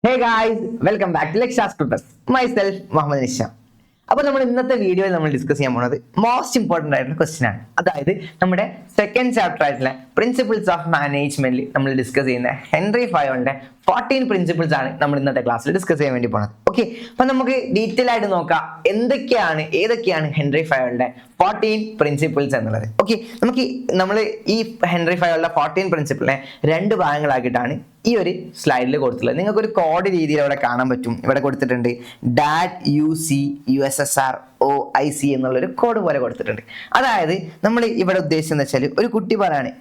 Hey guys, welcome back to Leksha's Tutors. Myself, Muhammad Nisha. അപ്പോൾ നമ്മൾ ഇന്നത്തെ വീഡിയോയിൽ നമ്മൾ ഡിസ്കസ് ചെയ്യാൻ പോകുന്നത് മോസ്റ്റ് ഇമ്പോർട്ടൻ്റ് ആയിട്ടുള്ള ക്വസ്റ്റ്യൻ ആണ്. അതായത് നമ്മുടെ സെക്കൻഡ് ചാപ്റ്റർ ആയിട്ടുള്ള പ്രിൻസിപ്പിൾസ് ഓഫ് മാനേജ്മെന്റിൽ നമ്മൾ ഡിസ്കസ് ചെയ്യുന്ന ഹെൻറി ഫയോളിന്റെ 14 പ്രിൻസിപ്പിൾസ് ആണ് നമ്മൾ ഇന്നത്തെ ക്ലാസ്സിൽ ഡിസ്കസ് ചെയ്യാൻ വേണ്ടി പോകുന്നത്. ഓക്കെ, അപ്പൊ നമുക്ക് ഡീറ്റെയിൽ ആയിട്ട് നോക്കാം ഏതൊക്കെയാണ് ഹെൻറി ഫയോളിന്റെ 14 പ്രിൻസിപ്പിൾസ് എന്നുള്ളത്. ഓക്കെ, നമ്മൾ ഈ ഹെൻറി ഫയോളിന്റെ 14 പ്രിൻസിപ്പിളിനെ 2 ഭാഗങ്ങളാക്കിയിട്ടാണ് ഈ ഒരു സ്ലൈഡിൽ കൊടുത്തിട്ടുള്ളത്. നിങ്ങൾക്ക് ഒരു കോഡ് രീതിയിൽ അവിടെ കാണാൻ പറ്റും. ഇവിടെ കൊടുത്തിട്ടുണ്ട് DAT/UC/USSR/OIC എന്നുള്ളൊരു കോഡ് പോലെ കൊടുത്തിട്ടുണ്ട്. അതായത് നമ്മൾ ഇവിടെ ഉദ്ദേശിച്ചെന്ന് വെച്ചാൽ ഒരു കുട്ടി പറയാണ്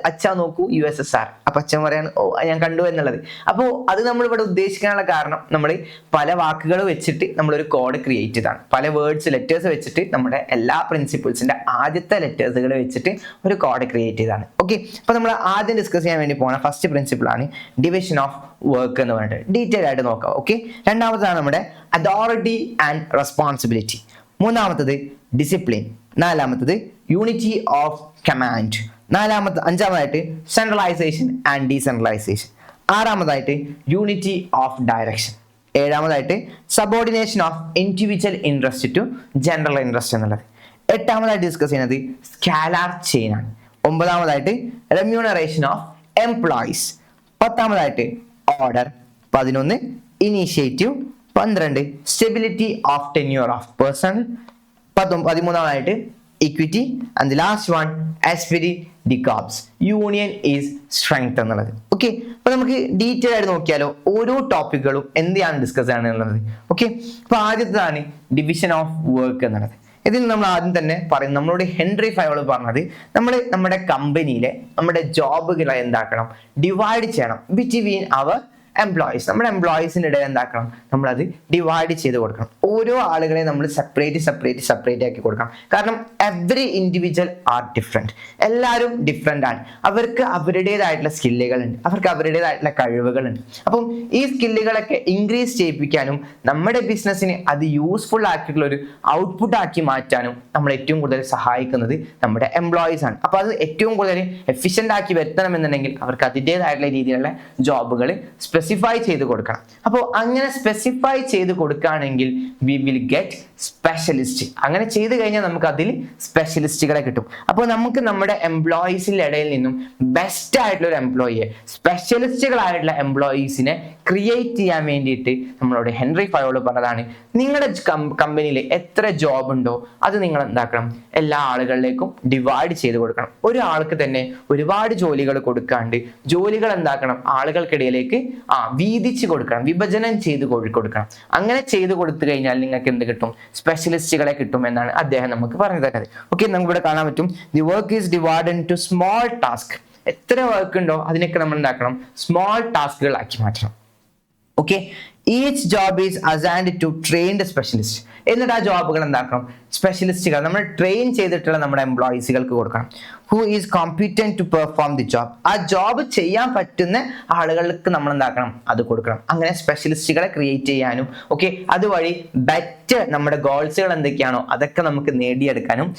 അച്ഛാ നോക്കൂ USSR, അപ്പൊ അച്ഛൻ പറയാണ് ഓ ഞാൻ കണ്ടു എന്നുള്ളത്. അപ്പോൾ അത് നമ്മൾ ഇവിടെ ഉദ്ദേശിക്കാനുള്ള കാരണം നമ്മൾ പല വാക്കുകൾ വെച്ചിട്ട് നമ്മളൊരു കോഡ് ക്രിയേറ്റ് ചെയ്താണ്. പല വേർഡ്സ് ലെറ്റേഴ്സ് വെച്ചിട്ട് നമ്മുടെ എല്ലാ പ്രിൻസിപ്പിൾസിന്റെ ആദ്യത്തെ ലെറ്റേഴ്സുകൾ വെച്ചിട്ട് ഒരു കോഡ് ക്രിയേറ്റ് ചെയ്താണ്. ഓക്കെ, അപ്പൊ നമ്മൾ ആദ്യം ഡിസ്കസ് ചെയ്യാൻ വേണ്ടി പോകുന്ന ഫസ്റ്റ് പ്രിൻസിപ്പിൾ ആണ് ഡിവിഷൻ ഓഫ് വർക്ക് എന്ന് പറഞ്ഞിട്ട് ഡീറ്റെയിൽ ആയിട്ട് നോക്കാം. ഓക്കെ, രണ്ടാമതാണ് നമ്മുടെ അതോറിറ്റി ആൻഡ് റെസ്പോൺസിബിലിറ്റി, മൂന്നാമത്തത് ഡിസിപ്ലിൻ, നാലാമത്തത് യൂണിറ്റി ഓഫ് കമാൻഡ്, അഞ്ചാമതായിട്ട് സെൻട്രലൈസേഷൻ ആൻഡ് ഡീസെൻട്രലൈസേഷൻ, ആറാമതായിട്ട് യൂണിറ്റി ഓഫ് ഡയറക്ഷൻ, ഏഴാമതായിട്ട് subordination of individual interest to general interest എന്നുള്ളത്, എട്ടാമതായിട്ട് ഡിസ്കസ് ചെയ്യുന്നത് സ്കാലാർ ചെയിൻ ആണ്, ഒമ്പതാമതായിട്ട് റെമ്യൂണറേഷൻ ഓഫ് എംപ്ലോയീസ്, പത്താമതായിട്ട് order, 11 initiative, 12 stability of tenure of personnel, 13 equity, and the last one esprit the corps, union is strength എന്നുള്ളത്. Okay, അപ്പൊ നമുക്ക് detail ആയിട്ട് നോക്കിയാലോ ഓരോ ടോപ്പിക്കുകളും എന്താണ് ഡിസ്കസ് ആണ് എന്നുള്ളത്. ഓക്കെ, അപ്പൊ ആദ്യത്തേതാണ് ഡിവിഷൻ ഓഫ് വർക്ക് എന്നുള്ളത്. ഇതിൽ നമ്മൾ ആദ്യം തന്നെ പറയും, നമ്മളോട് ഹെൻറി ഫയോൾ പറഞ്ഞത് നമ്മുടെ കമ്പനിയിലെ നമ്മുടെ ജോബുകളെ എന്താക്കണം, ഡിവൈഡ് ചെയ്യണം ബിറ്റ്വീൻ അവർ എംപ്ലോയീസ്. നമ്മുടെ എംപ്ലോയീസിൻ്റെ ഇടയിൽ എന്താക്കണം, നമ്മളത് ഡിവൈഡ് ചെയ്ത് കൊടുക്കണം. ഓരോ ആളുകളെ നമ്മൾ സെപ്പറേറ്റ് ആക്കി കൊടുക്കണം. കാരണം എവറി ഇൻഡിവിജ്വൽ ആർ ഡിഫറെൻറ്റ്, എല്ലാവരും ഡിഫറെൻ്റ് ആണ്. അവർക്ക് അവരുടേതായിട്ടുള്ള സ്കില്ലുകളുണ്ട്, അവർക്ക് അവരുടേതായിട്ടുള്ള കഴിവുകളുണ്ട്. അപ്പം ഈ സ്കില്ലുകളൊക്കെ ഇൻക്രീസ് ചെയ്യിപ്പിക്കാനും നമ്മുടെ ബിസിനസ്സിന് അത് യൂസ്ഫുൾ ആക്കിയിട്ടുള്ള ഒരു ഔട്ട്പുട്ട് ആക്കി മാറ്റാനും നമ്മൾ ഏറ്റവും കൂടുതൽ സഹായിക്കുന്നത് നമ്മുടെ എംപ്ലോയീസ് ആണ്. അപ്പോൾ അത് ഏറ്റവും കൂടുതൽ എഫിഷ്യൻ്റ് ആക്കി വരുത്തണമെന്നുണ്ടെങ്കിൽ അവർക്ക് അതിൻ്റേതായിട്ടുള്ള രീതിയിലുള്ള ജോബുകൾ സ്പെസിഫൈ ചെയ്ത് കൊടുക്കണം. അപ്പോൾ അങ്ങനെ സ്പെസിഫൈ ചെയ്ത് കൊടുക്കുകയാണെങ്കിൽ വി വിൽ ഗെറ്റ് സ്പെഷ്യലിസ്റ്റ്. അങ്ങനെ ചെയ്ത് കഴിഞ്ഞാൽ നമുക്ക് അതിൽ സ്പെഷ്യലിസ്റ്റുകളെ കിട്ടും. അപ്പോൾ നമുക്ക് നമ്മുടെ എംപ്ലോയീസിൻ്റെ ഇടയിൽ നിന്നും ബെസ്റ്റ് ആയിട്ടുള്ള ഒരു എംപ്ലോയിയെ, സ്പെഷ്യലിസ്റ്റുകളായിട്ടുള്ള എംപ്ലോയീസിനെ ക്രിയേറ്റ് ചെയ്യാൻ വേണ്ടിയിട്ട് നമ്മളോട് ഹെൻറി ഫയോൾ പറഞ്ഞതാണ്, നിങ്ങളുടെ കമ്പനിയിൽ എത്ര ജോബ് ഉണ്ടോ അത് നിങ്ങൾ എന്താക്കണം, എല്ലാ ആളുകളിലേക്കും ഡിവൈഡ് ചെയ്ത് കൊടുക്കണം. ഒരാൾക്ക് തന്നെ ഒരുപാട് ജോലികൾ കൊടുക്കാണ്ട് ജോലികൾ എന്താക്കണം, ആളുകൾക്കിടയിലേക്ക് വീതിച്ച് കൊടുക്കണം, വിഭജനം ചെയ്ത് കൊടുക്കണം. അങ്ങനെ ചെയ്ത് കൊടുത്തു കഴിഞ്ഞാൽ നിങ്ങൾക്ക് എന്ത് കിട്ടും, സ്പെഷ്യലിസ്റ്റുകളെ കിട്ടും എന്നാണ് അദ്ദേഹം നമുക്ക് പറഞ്ഞു തരുന്നത്. ഓക്കെ, നമുക്ക് ഇവിടെ കാണാൻ പറ്റും the work is divided into small task. എത്ര വർക്ക് ഉണ്ടോ അതിനൊക്കെ നമ്മൾ എന്താക്കണം, സ്മോൾ ടാസ്കുകൾ ആക്കി മാറ്റണം. Okay, each job is assigned to trained specialist. എന്നിട്ട് ആ ജോബുകൾ എന്താക്കണം, സ്പെഷ്യലിസ്റ്റുകൾ നമ്മൾ ട്രെയിൻ ചെയ്തിട്ടുള്ള നമ്മുടെ എംപ്ലോയീസുകൾക്ക് കൊടുക്കണം. Who is competent to perform the job. ആ ജോബ് ചെയ്യാൻ പറ്റുന്ന ആളുകൾക്ക് നമ്മൾ എന്താക്കണം, അത് കൊടുക്കണം. അങ്ങനെ സ്പെഷ്യലിസ്റ്റുകളെ ക്രിയേറ്റ് ചെയ്യാനും അതുവഴി ബെറ്റർ നമ്മുടെ ഗോൾസുകൾ എന്തൊക്കെയാണോ അതൊക്കെ നമുക്ക് നേടിയെടുക്കാനും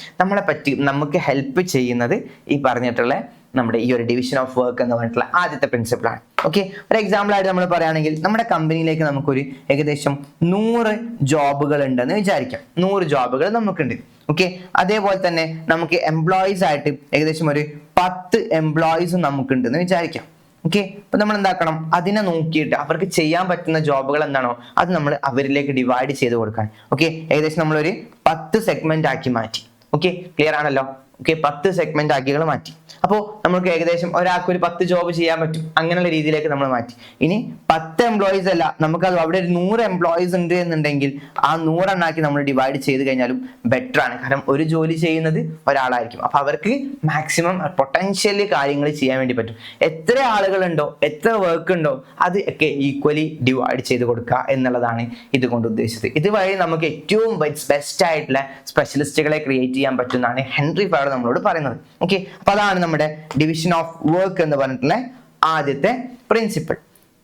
നമുക്ക് ഹെൽപ്പ് ചെയ്യുന്നത് ഈ പറഞ്ഞിട്ടുള്ള നമ്മുടെ ഈ ഒരു ഡിവിഷൻ ഓഫ് വർക്ക് എന്ന് പറഞ്ഞിട്ടുള്ള ആദ്യത്തെ പ്രിൻസിപ്പിളാണ്. ഓക്കെ, ഒരു എക്സാമ്പിൾ ആയിട്ട് നമ്മൾ പറയുകയാണെങ്കിൽ നമ്മുടെ കമ്പനിയിലേക്ക് നമുക്കൊരു ഏകദേശം 100 ജോബുകൾ ഉണ്ടെന്ന് വിചാരിക്കാം. 100 ജോബുകൾ നമുക്കുണ്ട്. ഓക്കെ, അതേപോലെ തന്നെ നമുക്ക് എംപ്ലോയീസ് ആയിട്ട് ഏകദേശം ഒരു 10 എംപ്ലോയീസും നമുക്കുണ്ടെന്ന് വിചാരിക്കാം. ഓക്കെ, അപ്പൊ നമ്മൾ എന്താക്കണം, അതിനെ നോക്കിയിട്ട് അവർക്ക് ചെയ്യാൻ പറ്റുന്ന ജോബുകൾ എന്താണോ അത് നമ്മൾ അവരിലേക്ക് ഡിവൈഡ് ചെയ്ത് കൊടുക്കാൻ. ഓക്കെ, ഏകദേശം നമ്മളൊരു 10 സെഗ്മെന്റ് ആക്കി മാറ്റി. ഓക്കെ, ക്ലിയർ ആണല്ലോ. ഓക്കെ, 10 സെഗ്മെന്റ് ആക്കികൾ മാറ്റി. അപ്പോൾ നമുക്ക് ഏകദേശം ഒരാൾക്ക് ഒരു 10 ജോബ് ചെയ്യാൻ പറ്റും. അങ്ങനെയുള്ള രീതിയിലേക്ക് നമ്മൾ മാറ്റി. ഇനി 10 എംപ്ലോയീസ് അല്ല, നമുക്കത് അവിടെ ഒരു 100 എംപ്ലോയീസ് ഉണ്ട് എന്നുണ്ടെങ്കിൽ ആ 100 എണ്ണാക്കി നമ്മൾ ഡിവൈഡ് ചെയ്ത് കഴിഞ്ഞാലും ബെറ്റർ ആണ്. കാരണം ഒരു ജോലി ചെയ്യുന്നത് ഒരാളായിരിക്കും. അപ്പൊ അവർക്ക് മാക്സിമം പൊട്ടൻഷ്യലി കാര്യങ്ങൾ ചെയ്യാൻ വേണ്ടി പറ്റും. എത്ര ആളുകളുണ്ടോ, എത്ര വർക്ക് ഉണ്ടോ അത് ഒക്കെ ഈക്വലി ഡിവൈഡ് ചെയ്ത് കൊടുക്കുക എന്നുള്ളതാണ് ഇതുകൊണ്ട് ഉദ്ദേശിച്ചത്. ഇതുവഴി നമുക്ക് ഏറ്റവും ബെസ്റ്റ് ആയിട്ടുള്ള സ്പെഷ്യലിസ്റ്റുകളെ ക്രിയേറ്റ് ചെയ്യാൻ പറ്റുന്നതാണ് ഹെൻറി ഫയോൾ നമ്മളോട് പറയുന്നത്. ഓക്കെ, അപ്പൊ അതാണ് നമ്മുടെ ഡിവിഷൻ ഓഫ് വർക്ക് എന്ന് പറഞ്ഞിട്ടുള്ള ആദ്യത്തെ പ്രിൻസിപ്പിൾ.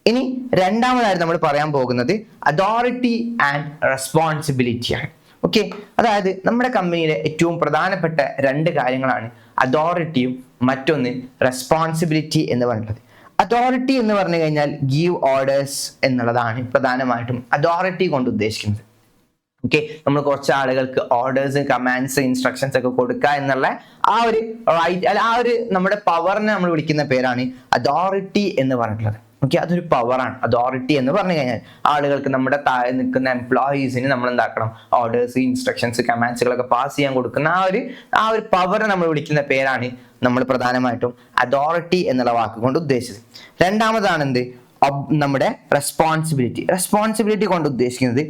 ഇനി രണ്ടാമതായിട്ട് നമ്മൾ പറയാൻ പോകുന്നത് അതോറിറ്റി ആൻഡ് റെസ്പോൺസിബിലിറ്റി ആണ്. ഓക്കെ, അതായത് നമ്മുടെ കമ്പനിയിലെ ഏറ്റവും പ്രധാനപ്പെട്ട 2 കാര്യങ്ങളാണ് അതോറിറ്റിയും മറ്റൊന്ന് റെസ്പോൺസിബിലിറ്റി എന്ന് പറഞ്ഞിട്ടുള്ളത്. അതോറിറ്റി എന്ന് പറഞ്ഞു കഴിഞ്ഞാൽ ഗീവ് ഓർഡേഴ്സ് എന്നുള്ളതാണ് പ്രധാനമായിട്ടും അതോറിറ്റി കൊണ്ട് ഉദ്ദേശിക്കുന്നത്. ഓക്കെ, നമ്മൾ കുറച്ച് ആളുകൾക്ക് ഓർഡേഴ്സ്, കമാൻഡ്സ്, ഇൻസ്ട്രക്ഷൻസ് ഒക്കെ കൊടുക്കുക എന്നുള്ള ആ ഒരു റൈറ്റ് അല്ല ആ ഒരു നമ്മുടെ പവറിനെ നമ്മൾ വിളിക്കുന്ന പേരാണ് അതോറിറ്റി എന്ന് പറഞ്ഞിട്ടുള്ളത്. ഓക്കെ, അതൊരു പവറാണ് അതോറിറ്റി എന്ന് പറഞ്ഞു കഴിഞ്ഞാൽ. ആളുകൾക്ക് നമ്മുടെ താഴെ നിൽക്കുന്ന എംപ്ലോയീസിന് നമ്മൾ എന്താക്കണം, ഓർഡേഴ്സ്, ഇൻസ്ട്രക്ഷൻസ്, കമാൻഡ്സുകളൊക്കെ പാസ് ചെയ്യാൻ കൊടുക്കുന്ന ആ ഒരു പവറെ നമ്മൾ വിളിക്കുന്ന പേരാണ് നമ്മൾ പ്രധാനമായിട്ടും അതോറിറ്റി എന്നുള്ള വാക്ക് കൊണ്ട് ഉദ്ദേശിച്ചത്. രണ്ടാമതാണ് എന്ത്, നമ്മുടെ റെസ്പോൺസിബിലിറ്റി കൊണ്ട് ഉദ്ദേശിക്കുന്നത്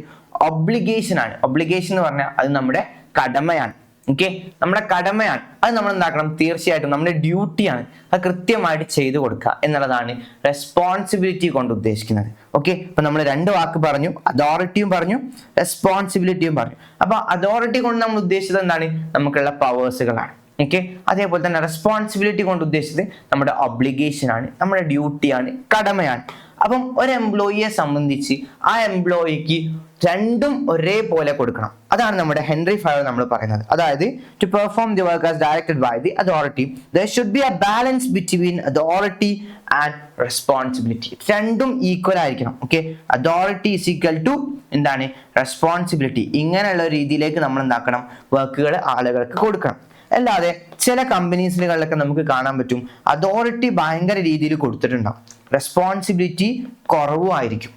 ഒബ്ലിഗേഷൻ ആണ്. ഒബ്ലിഗേഷൻ എന്ന് പറഞ്ഞാൽ അത് നമ്മുടെ കടമയാണ്. ഓക്കെ, നമ്മുടെ കടമയാണ്, അത് നമ്മൾ എന്താക്കണം, തീർച്ചയായിട്ടും നമ്മുടെ ഡ്യൂട്ടിയാണ്, അത് കൃത്യമായിട്ട് ചെയ്തു കൊടുക്കുക എന്നുള്ളതാണ് റെസ്പോൺസിബിലിറ്റി കൊണ്ട് ഉദ്ദേശിക്കുന്നത്. ഓക്കെ, അപ്പൊ നമ്മൾ രണ്ട് വാക്ക് പറഞ്ഞു, അതോറിറ്റിയും പറഞ്ഞു, റെസ്പോൺസിബിലിറ്റിയും പറഞ്ഞു. അപ്പൊ അതോറിറ്റി കൊണ്ട് നമ്മൾ ഉദ്ദേശിച്ചത് എന്താണ്, നമുക്കുള്ള പവേഴ്സുകളാണ്. ഓക്കെ, അതേപോലെ തന്നെ റെസ്പോൺസിബിലിറ്റി കൊണ്ട് ഉദ്ദേശിച്ചത് നമ്മുടെ ഒബ്ലിഗേഷൻ ആണ്, നമ്മുടെ ഡ്യൂട്ടിയാണ്, കടമയാണ്. അപ്പം ഒരു എംപ്ലോയിയെ സംബന്ധിച്ച് ആ എംപ്ലോയിക്ക് രണ്ടും ഒരേപോലെ കൊടുക്കണം. അതാണ് നമ്മുടെ ഹെൻറി ഫയർ നമ്മൾ പറയുന്നത്. അതായത് to perform the work as directed by the authority there should be a balance between authority and responsibility. രണ്ടും ഈക്വൽ ആയിരിക്കണം. Okay, authority is equal to എന്താണ്, റെസ്പോൺസിബിലിറ്റി. ഇങ്ങനെയുള്ള രീതിയിലേക്ക് നമ്മൾ എന്താക്കണം, വർക്കുകൾ ആളുകൾക്ക് കൊടുക്കണം. അല്ലാതെ ചില കമ്പനീസുകളിലൊക്കെ നമുക്ക് കാണാൻ പറ്റും അതോറിറ്റി ഭയങ്കര രീതിയിൽ കൊടുത്തിട്ടുണ്ടാവും, റെസ്പോൺസിബിലിറ്റി കുറവുമായിരിക്കും.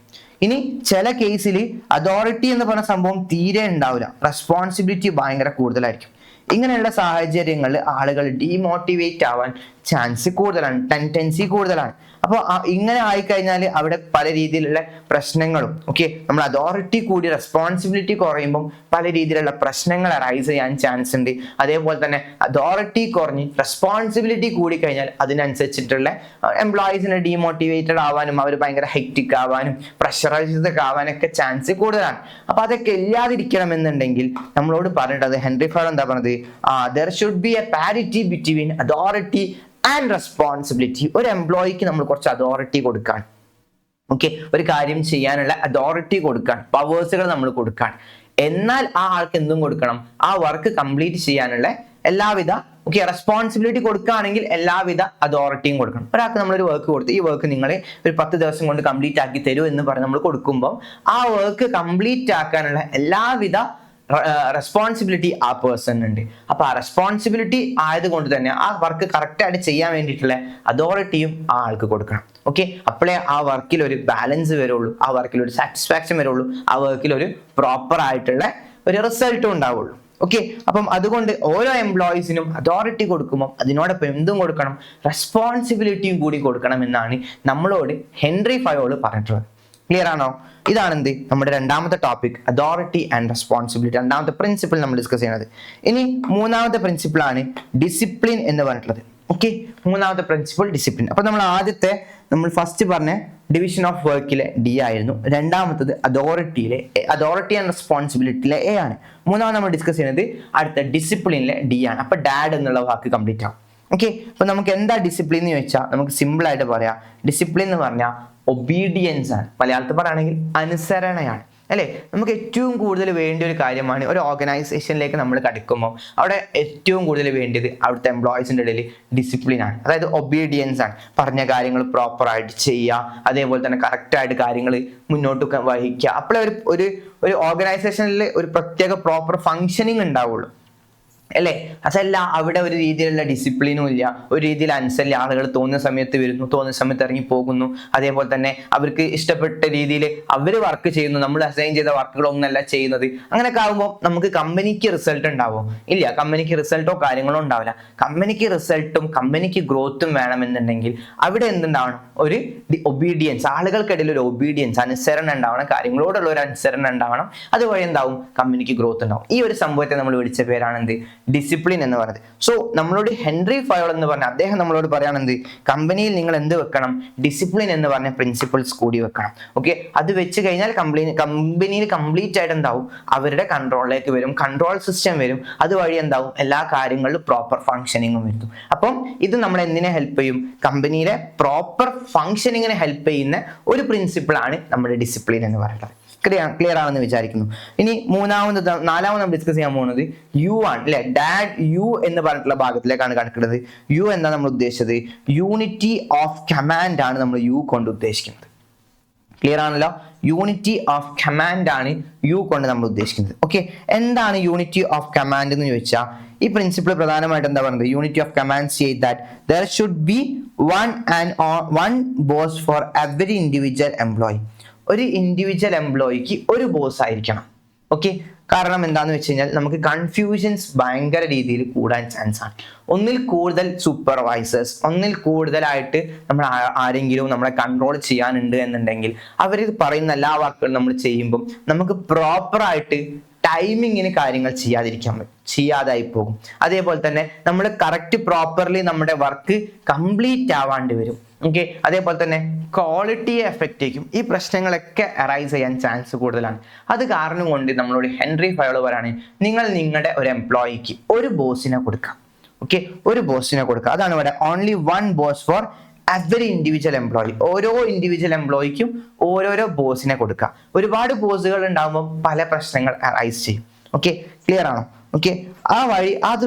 ഇനി ചില കേസിൽ അതോറിറ്റി എന്ന് പറഞ്ഞ സംഭവം തീരെ ഉണ്ടാവില്ല, റെസ്പോൺസിബിലിറ്റി ഭയങ്കര കൂടുതലായിരിക്കും. ഇങ്ങനെയുള്ള സാഹചര്യങ്ങളിൽ ആളുകൾ ഡീമോട്ടിവേറ്റ് ആവാൻ ചാൻസ് കൂടുതലാണ്, ടെൻഡൻസി കൂടുതലാണ്. അപ്പോൾ ഇങ്ങനെ ആയിക്കഴിഞ്ഞാൽ അവിടെ പല രീതിയിലുള്ള പ്രശ്നങ്ങളും, ഓക്കെ, നമ്മൾ അതോറിറ്റി കൂടി റെസ്പോൺസിബിലിറ്റി കുറയുമ്പം പല രീതിയിലുള്ള പ്രശ്നങ്ങൾ അറൈസ് ചെയ്യാൻ ചാൻസ് ഉണ്ട്. അതേപോലെ തന്നെ അതോറിറ്റി കുറഞ്ഞ് റെസ്പോൺസിബിലിറ്റി കൂടി കഴിഞ്ഞാൽ അതിനനുസരിച്ചിട്ടുള്ള എംപ്ലോയീസിനെ ഡീമോട്ടിവേറ്റഡ് ആവാനും അവർ ഭയങ്കര ഹെക്റ്റിക് ആവാനും പ്രഷറൈസ്ഡ് ആവാനൊക്കെ ചാൻസ് കൂടുതലാണ്. അപ്പൊ അതൊക്കെ ഇല്ലാതിരിക്കണം എന്നുണ്ടെങ്കിൽ നമ്മളോട് പറഞ്ഞിട്ടത് ഹെൻറി ഫയർ എന്താ പറഞ്ഞത്, there should be a parity between authority and responsibility. ഒരു എംപ്ലോയിക്ക് നമ്മൾ കുറച്ച് അതോറിറ്റി കൊടുക്കാൻ, ഓക്കെ, ഒരു കാര്യം ചെയ്യാനുള്ള അതോറിറ്റി കൊടുക്കാൻ, പവേഴ്സുകൾ നമ്മൾ കൊടുക്കാൻ. എന്നാൽ ആ ആൾക്ക് എന്തും കൊടുക്കണം, ആ വർക്ക് കംപ്ലീറ്റ് ചെയ്യാനുള്ള എല്ലാവിധ റെസ്പോൺസിബിലിറ്റി കൊടുക്കുകയാണെങ്കിൽ എല്ലാവിധ അതോറിറ്റിയും കൊടുക്കണം. ഒരാൾക്ക് നമ്മളൊരു വർക്ക് കൊടുത്ത് ഈ വർക്ക് നിങ്ങൾ ഒരു 10 ദിവസം കൊണ്ട് കംപ്ലീറ്റ് ആക്കി തരൂ എന്ന് പറഞ്ഞ് നമ്മൾ കൊടുക്കുമ്പോൾ ആ വർക്ക് കംപ്ലീറ്റ് ആക്കാനുള്ള എല്ലാവിധ റെസ്പോൺസിബിലിറ്റി ആ പേഴ്സൺ ഉണ്ട്. അപ്പൊ ആ റെസ്പോൺസിബിലിറ്റി ആയതുകൊണ്ട് തന്നെ ആ വർക്ക് കറക്റ്റ് ആയിട്ട് ചെയ്യാൻ വേണ്ടിയിട്ടുള്ള അതോറിറ്റിയും ആ ആൾക്ക് കൊടുക്കണം. ഓക്കെ, അപ്പോഴേ ആ വർക്കിൽ ഒരു ബാലൻസ് വരുള്ളൂ, ആ വർക്കിൽ ഒരു സാറ്റിസ്ഫാക്ഷൻ വരുള്ളൂ, ആ വർക്കിൽ ഒരു പ്രോപ്പർ ആയിട്ടുള്ള ഒരു റിസൾട്ടും ഉണ്ടാവുള്ളൂ. ഓക്കെ, അപ്പം അതുകൊണ്ട് ഓരോ എംപ്ലോയീസിനും അതോറിറ്റി കൊടുക്കുമ്പോൾ അതിനോടൊപ്പം എന്തും കൊടുക്കണം, റെസ്പോൺസിബിലിറ്റിയും കൂടി കൊടുക്കണം എന്നാണ് നമ്മളോട് ഹെൻറി ഫയോൾ പറഞ്ഞിട്ടുള്ളത്. ക്ലിയർ ആണോ? ഇതാണ് എന്ത് നമ്മുടെ രണ്ടാമത്തെ ടോപ്പിക്, അതോറിറ്റി ആൻഡ് റെസ്പോൺസിബിലിറ്റി. രണ്ടാമത്തെ പ്രിൻസിപ്പിൾ നമ്മൾ ഡിസ്കസ് ചെയ്യുന്നത്. ഇനി മൂന്നാമത്തെ പ്രിൻസിപ്പിൾ ആണ് ഡിസിപ്ലിൻ എന്ന് പറഞ്ഞിട്ടുള്ളത്. ഓക്കെ, മൂന്നാമത്തെ പ്രിൻസിപ്പിൾ ഡിസിപ്ലിൻ. അപ്പൊ നമ്മൾ ഫസ്റ്റ് പറഞ്ഞ ഡിവിഷൻ ഓഫ് വർക്കിലെ ഡി ആയിരുന്നു, രണ്ടാമത്തത് അതോറിറ്റി ആൻഡ് റെസ്പോൺസിബിലിറ്റിയിലെ എ ആണ്, മൂന്നാമത് നമ്മൾ ഡിസ്കസ് ചെയ്യുന്നത് അടുത്ത ഡിസിപ്ലിനിലെ ഡി ആണ്. അപ്പൊ ഡാഡ് എന്നുള്ള വാക്ക് കംപ്ലീറ്റ് ആവും. ഓക്കെ, അപ്പൊ നമുക്ക് എന്താ ഡിസിപ്ലിൻ എന്ന് ചോദിച്ചാൽ നമുക്ക് സിമ്പിൾ ആയിട്ട് പറയാം, ഡിസിപ്ലിൻ എന്ന് പറഞ്ഞാൽ ഒബീഡിയൻസ് ആണ്. മലയാളത്തിൽ പറയുകയാണെങ്കിൽ അനുസരണയാണ്. അല്ലേ, നമുക്ക് ഏറ്റവും കൂടുതൽ വേണ്ടിയ ഒരു കാര്യമാണ് ഒരു ഓർഗനൈസേഷനിലേക്ക് നമ്മൾ കടക്കുമ്പോൾ അവിടെ ഏറ്റവും കൂടുതൽ വേണ്ടിയത് അവിടുത്തെ എംപ്ലോയീസിൻ്റെ ഇടയിൽ ഡിസിപ്ലിനാണ്, അതായത് ഒബീഡിയൻസ് ആണ്. പറഞ്ഞ കാര്യങ്ങൾ പ്രോപ്പറായിട്ട് ചെയ്യുക, അതേപോലെ തന്നെ കറക്റ്റായിട്ട് കാര്യങ്ങൾ മുന്നോട്ട് വഹിക്കുക. അപ്പോഴേ ഒരു ഓർഗനൈസേഷനിൽ ഒരു പ്രത്യേക പ്രോപ്പർ ഫങ്ഷനിങ് ഉണ്ടാവുള്ളൂ. അല്ലേ, അതല്ല അവിടെ ഒരു രീതിയിലുള്ള ഡിസിപ്ലിനും ഇല്ല, ഒരു രീതിയിൽ അനുസരിച്ച് ആളുകൾ തോന്നുന്ന സമയത്ത് വരുന്നു, തോന്നുന്ന സമയത്ത് ഇറങ്ങി പോകുന്നു. അതേപോലെ തന്നെ അവർക്ക് ഇഷ്ടപ്പെട്ട രീതിയിൽ അവർ വർക്ക് ചെയ്യുന്നു, നമ്മൾ അസൈൻ ചെയ്ത വർക്കുകളൊന്നല്ല ചെയ്യുന്നത്. അങ്ങനെയൊക്കെ ആകുമ്പോൾ നമുക്ക് കമ്പനിക്ക് റിസൾട്ട് ഉണ്ടാവും ഇല്ല, കമ്പനിക്ക് റിസൾട്ടോ കാര്യങ്ങളോ ഉണ്ടാവില്ല. കമ്പനിക്ക് റിസൾട്ടും കമ്പനിക്ക് ഗ്രോത്തും വേണമെന്നുണ്ടെങ്കിൽ അവിടെ എന്തുണ്ടാവണം, ഒരു ഒബീഡിയൻസ്, ആളുകൾക്കിടയിൽ ഒരു ഒബീഡിയൻസ്, അനുസരണ ഉണ്ടാവണം, കാര്യങ്ങളോടുള്ള ഒരു അനുസരണ ഉണ്ടാവണം. അതുവഴി എന്താവും, കമ്പനിക്ക് ഗ്രോത്ത് ഉണ്ടാവും. ഈ ഒരു സംഭവത്തെ നമ്മൾ വിളിച്ച പേരാണ് എന്ത്, ഡിസിപ്ലിൻ എന്ന് പറയുന്നത്. സോ നമ്മളോട് ഹെൻറി ഫയോൾ എന്ന് പറഞ്ഞ അദ്ദേഹം നമ്മളോട് പറയാണെന്ത്, കമ്പനിയിൽ നിങ്ങൾ എന്ത് വെക്കണം, ഡിസിപ്ലിൻ എന്ന് പറഞ്ഞ പ്രിൻസിപ്പിൾസ് കൂടി വെക്കണം. ഓക്കെ, അത് വെച്ച് കഴിഞ്ഞാൽ കമ്പനിയിൽ കംപ്ലീറ്റ് ആയിട്ട് എന്താവും, അവരുടെ കൺട്രോളിലേക്ക് വരും, കൺട്രോൾ സിസ്റ്റം വരും. അതുവഴി എന്താവും, എല്ലാ കാര്യങ്ങളിലും പ്രോപ്പർ ഫങ്ഷനിങ്ങും വരുന്നു. അപ്പം ഇത് നമ്മളെ എന്തിനെ ഹെൽപ്പ് ചെയ്യും, കമ്പനിയിലെ പ്രോപ്പർ ഫങ്ഷനിങ്ങിനെ ഹെൽപ്പ് ചെയ്യുന്ന ഒരു പ്രിൻസിപ്പിളാണ് നമ്മുടെ ഡിസിപ്ലിൻ എന്ന് പറയുന്നത്. ക്ലിയർ ആണെന്ന് വിചാരിക്കുന്നു. ഇനി നാലാമത് നമ്മൾ ഡിസ്കസ് ചെയ്യാൻ പോകുന്നത് യു ആണ് അല്ലെ. ഡാഡ് യു എന്ന് പറഞ്ഞിട്ടുള്ള ഭാഗത്തിലേക്കാണ് കടക്കുന്നത്. യു എന്താ നമ്മൾ ഉദ്ദേശിച്ചത്? യൂണിറ്റി ഓഫ് കമാൻഡ് ആണ് നമ്മൾ യു കൊണ്ട് ഉദ്ദേശിക്കുന്നത്. ക്ലിയർ ആണല്ലോ. യൂണിറ്റി ഓഫ് കമാൻഡ് ആണ് യു കൊണ്ട് നമ്മൾ ഉദ്ദേശിക്കുന്നത്. ഓക്കെ, എന്താണ് യൂണിറ്റി ഓഫ് കമാൻഡ് എന്ന് ചോദിച്ചാൽ ഈ പ്രിൻസിപ്പിൾ പ്രധാനമായിട്ട് എന്താ പറയുന്നത്? Unity of command say that there should be one boss for every individual employee. ഒരു ഇൻഡിവിജ്വൽ എംപ്ലോയിക്ക് ഒരു ബോസ് ആയിരിക്കണം. ഓക്കെ, കാരണം എന്താന്ന് വെച്ച് കഴിഞ്ഞാൽ നമുക്ക് കൺഫ്യൂഷൻസ് ഭയങ്കര രീതിയിൽ കൂടാൻ ചാൻസ് ആണ്. ഒന്നിൽ കൂടുതൽ സൂപ്പർവൈസേഴ്സ്, ഒന്നിൽ കൂടുതലായിട്ട് നമ്മൾ ആരെങ്കിലും നമ്മളെ കൺട്രോൾ ചെയ്യാനുണ്ട് എന്നുണ്ടെങ്കിൽ അവർ പറയുന്ന എല്ലാ വർക്കുകളും നമ്മൾ ചെയ്യുമ്പം നമുക്ക് പ്രോപ്പറായിട്ട് ടൈമിങ്ങിന് കാര്യങ്ങൾ ചെയ്യാതായി പോകും. അതേപോലെ തന്നെ നമ്മൾ കറക്റ്റ് പ്രോപ്പർലി നമ്മുടെ വർക്ക് കംപ്ലീറ്റ് ആവാണ്ട് വരും. ഓക്കെ, അതേപോലെ തന്നെ ക്വാളിറ്റിയെ എഫക്റ്റ് ചെയ്യും. ഈ പ്രശ്നങ്ങളൊക്കെ അറൈസ് ചെയ്യാൻ ചാൻസ് കൂടുതലാണ്. അത് കാരണം കൊണ്ട് നമ്മളോട് ഹെൻറി ഫയോള് പറയാണ്, നിങ്ങളുടെ ഒരു എംപ്ലോയിക്ക് ഒരു ബോസിനെ കൊടുക്കാം. ഓക്കെ, ഒരു ബോസിനെ കൊടുക്കുക. അതാണ് ഇവിടെ only one boss for every individual employee. ഓരോ ഇൻഡിവിജ്വൽ എംപ്ലോയിക്കും ഓരോരോ ബോസിനെ കൊടുക്കുക. ഒരുപാട് ബോസുകൾ ഉണ്ടാകുമ്പോൾ പല പ്രശ്നങ്ങൾ അറൈസ് ചെയ്യും. ഓക്കെ, ക്ലിയർ ആണോ? ഓക്കെ, ആ വഴി അത്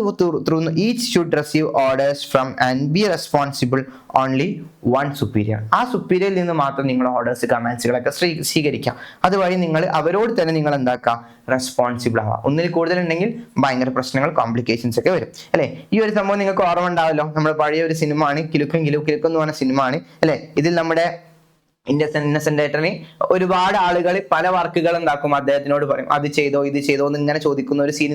each should receive orders from and be responsible only one superior. ആ സുപ്പീരിയറിൽ നിന്ന് മാത്രം നിങ്ങൾ ഓർഡേഴ്സ് കമാൻഡ്സുകളൊക്കെ സ്വീകരിക്കാം. അതുവഴി നിങ്ങൾ അവരോട് തന്നെ നിങ്ങൾ എന്താക്കുക? റെസ്പോൺസിബിൾ ആവുക. ഒന്നിൽ കൂടുതൽ ഉണ്ടെങ്കിൽ ഭയങ്കര പ്രശ്നങ്ങൾ, കോംപ്ലിക്കേഷൻസ് ഒക്കെ വരും അല്ലെ. ഈ ഒരു സംഭവം നിങ്ങൾക്ക് ഓർമ്മ ഉണ്ടാവല്ലോ. നമ്മുടെ പഴയ ഒരു സിനിമ ആണ് കിലുക്കും എന്ന് പറഞ്ഞ സിനിമ ആണ് അല്ലെ. ഇതിൽ നമ്മുടെ ഇന്നസെന്റ് ഏട്ടന് ഒരുപാട് ആളുകൾ പല വർക്കുകൾ എന്താക്കും, അദ്ദേഹത്തിനോട് പറയും അത് ചെയ്തോ ഇത് ചെയ്തോ എന്ന് ഇങ്ങനെ ചോദിക്കുന്ന ഒരു സീൻ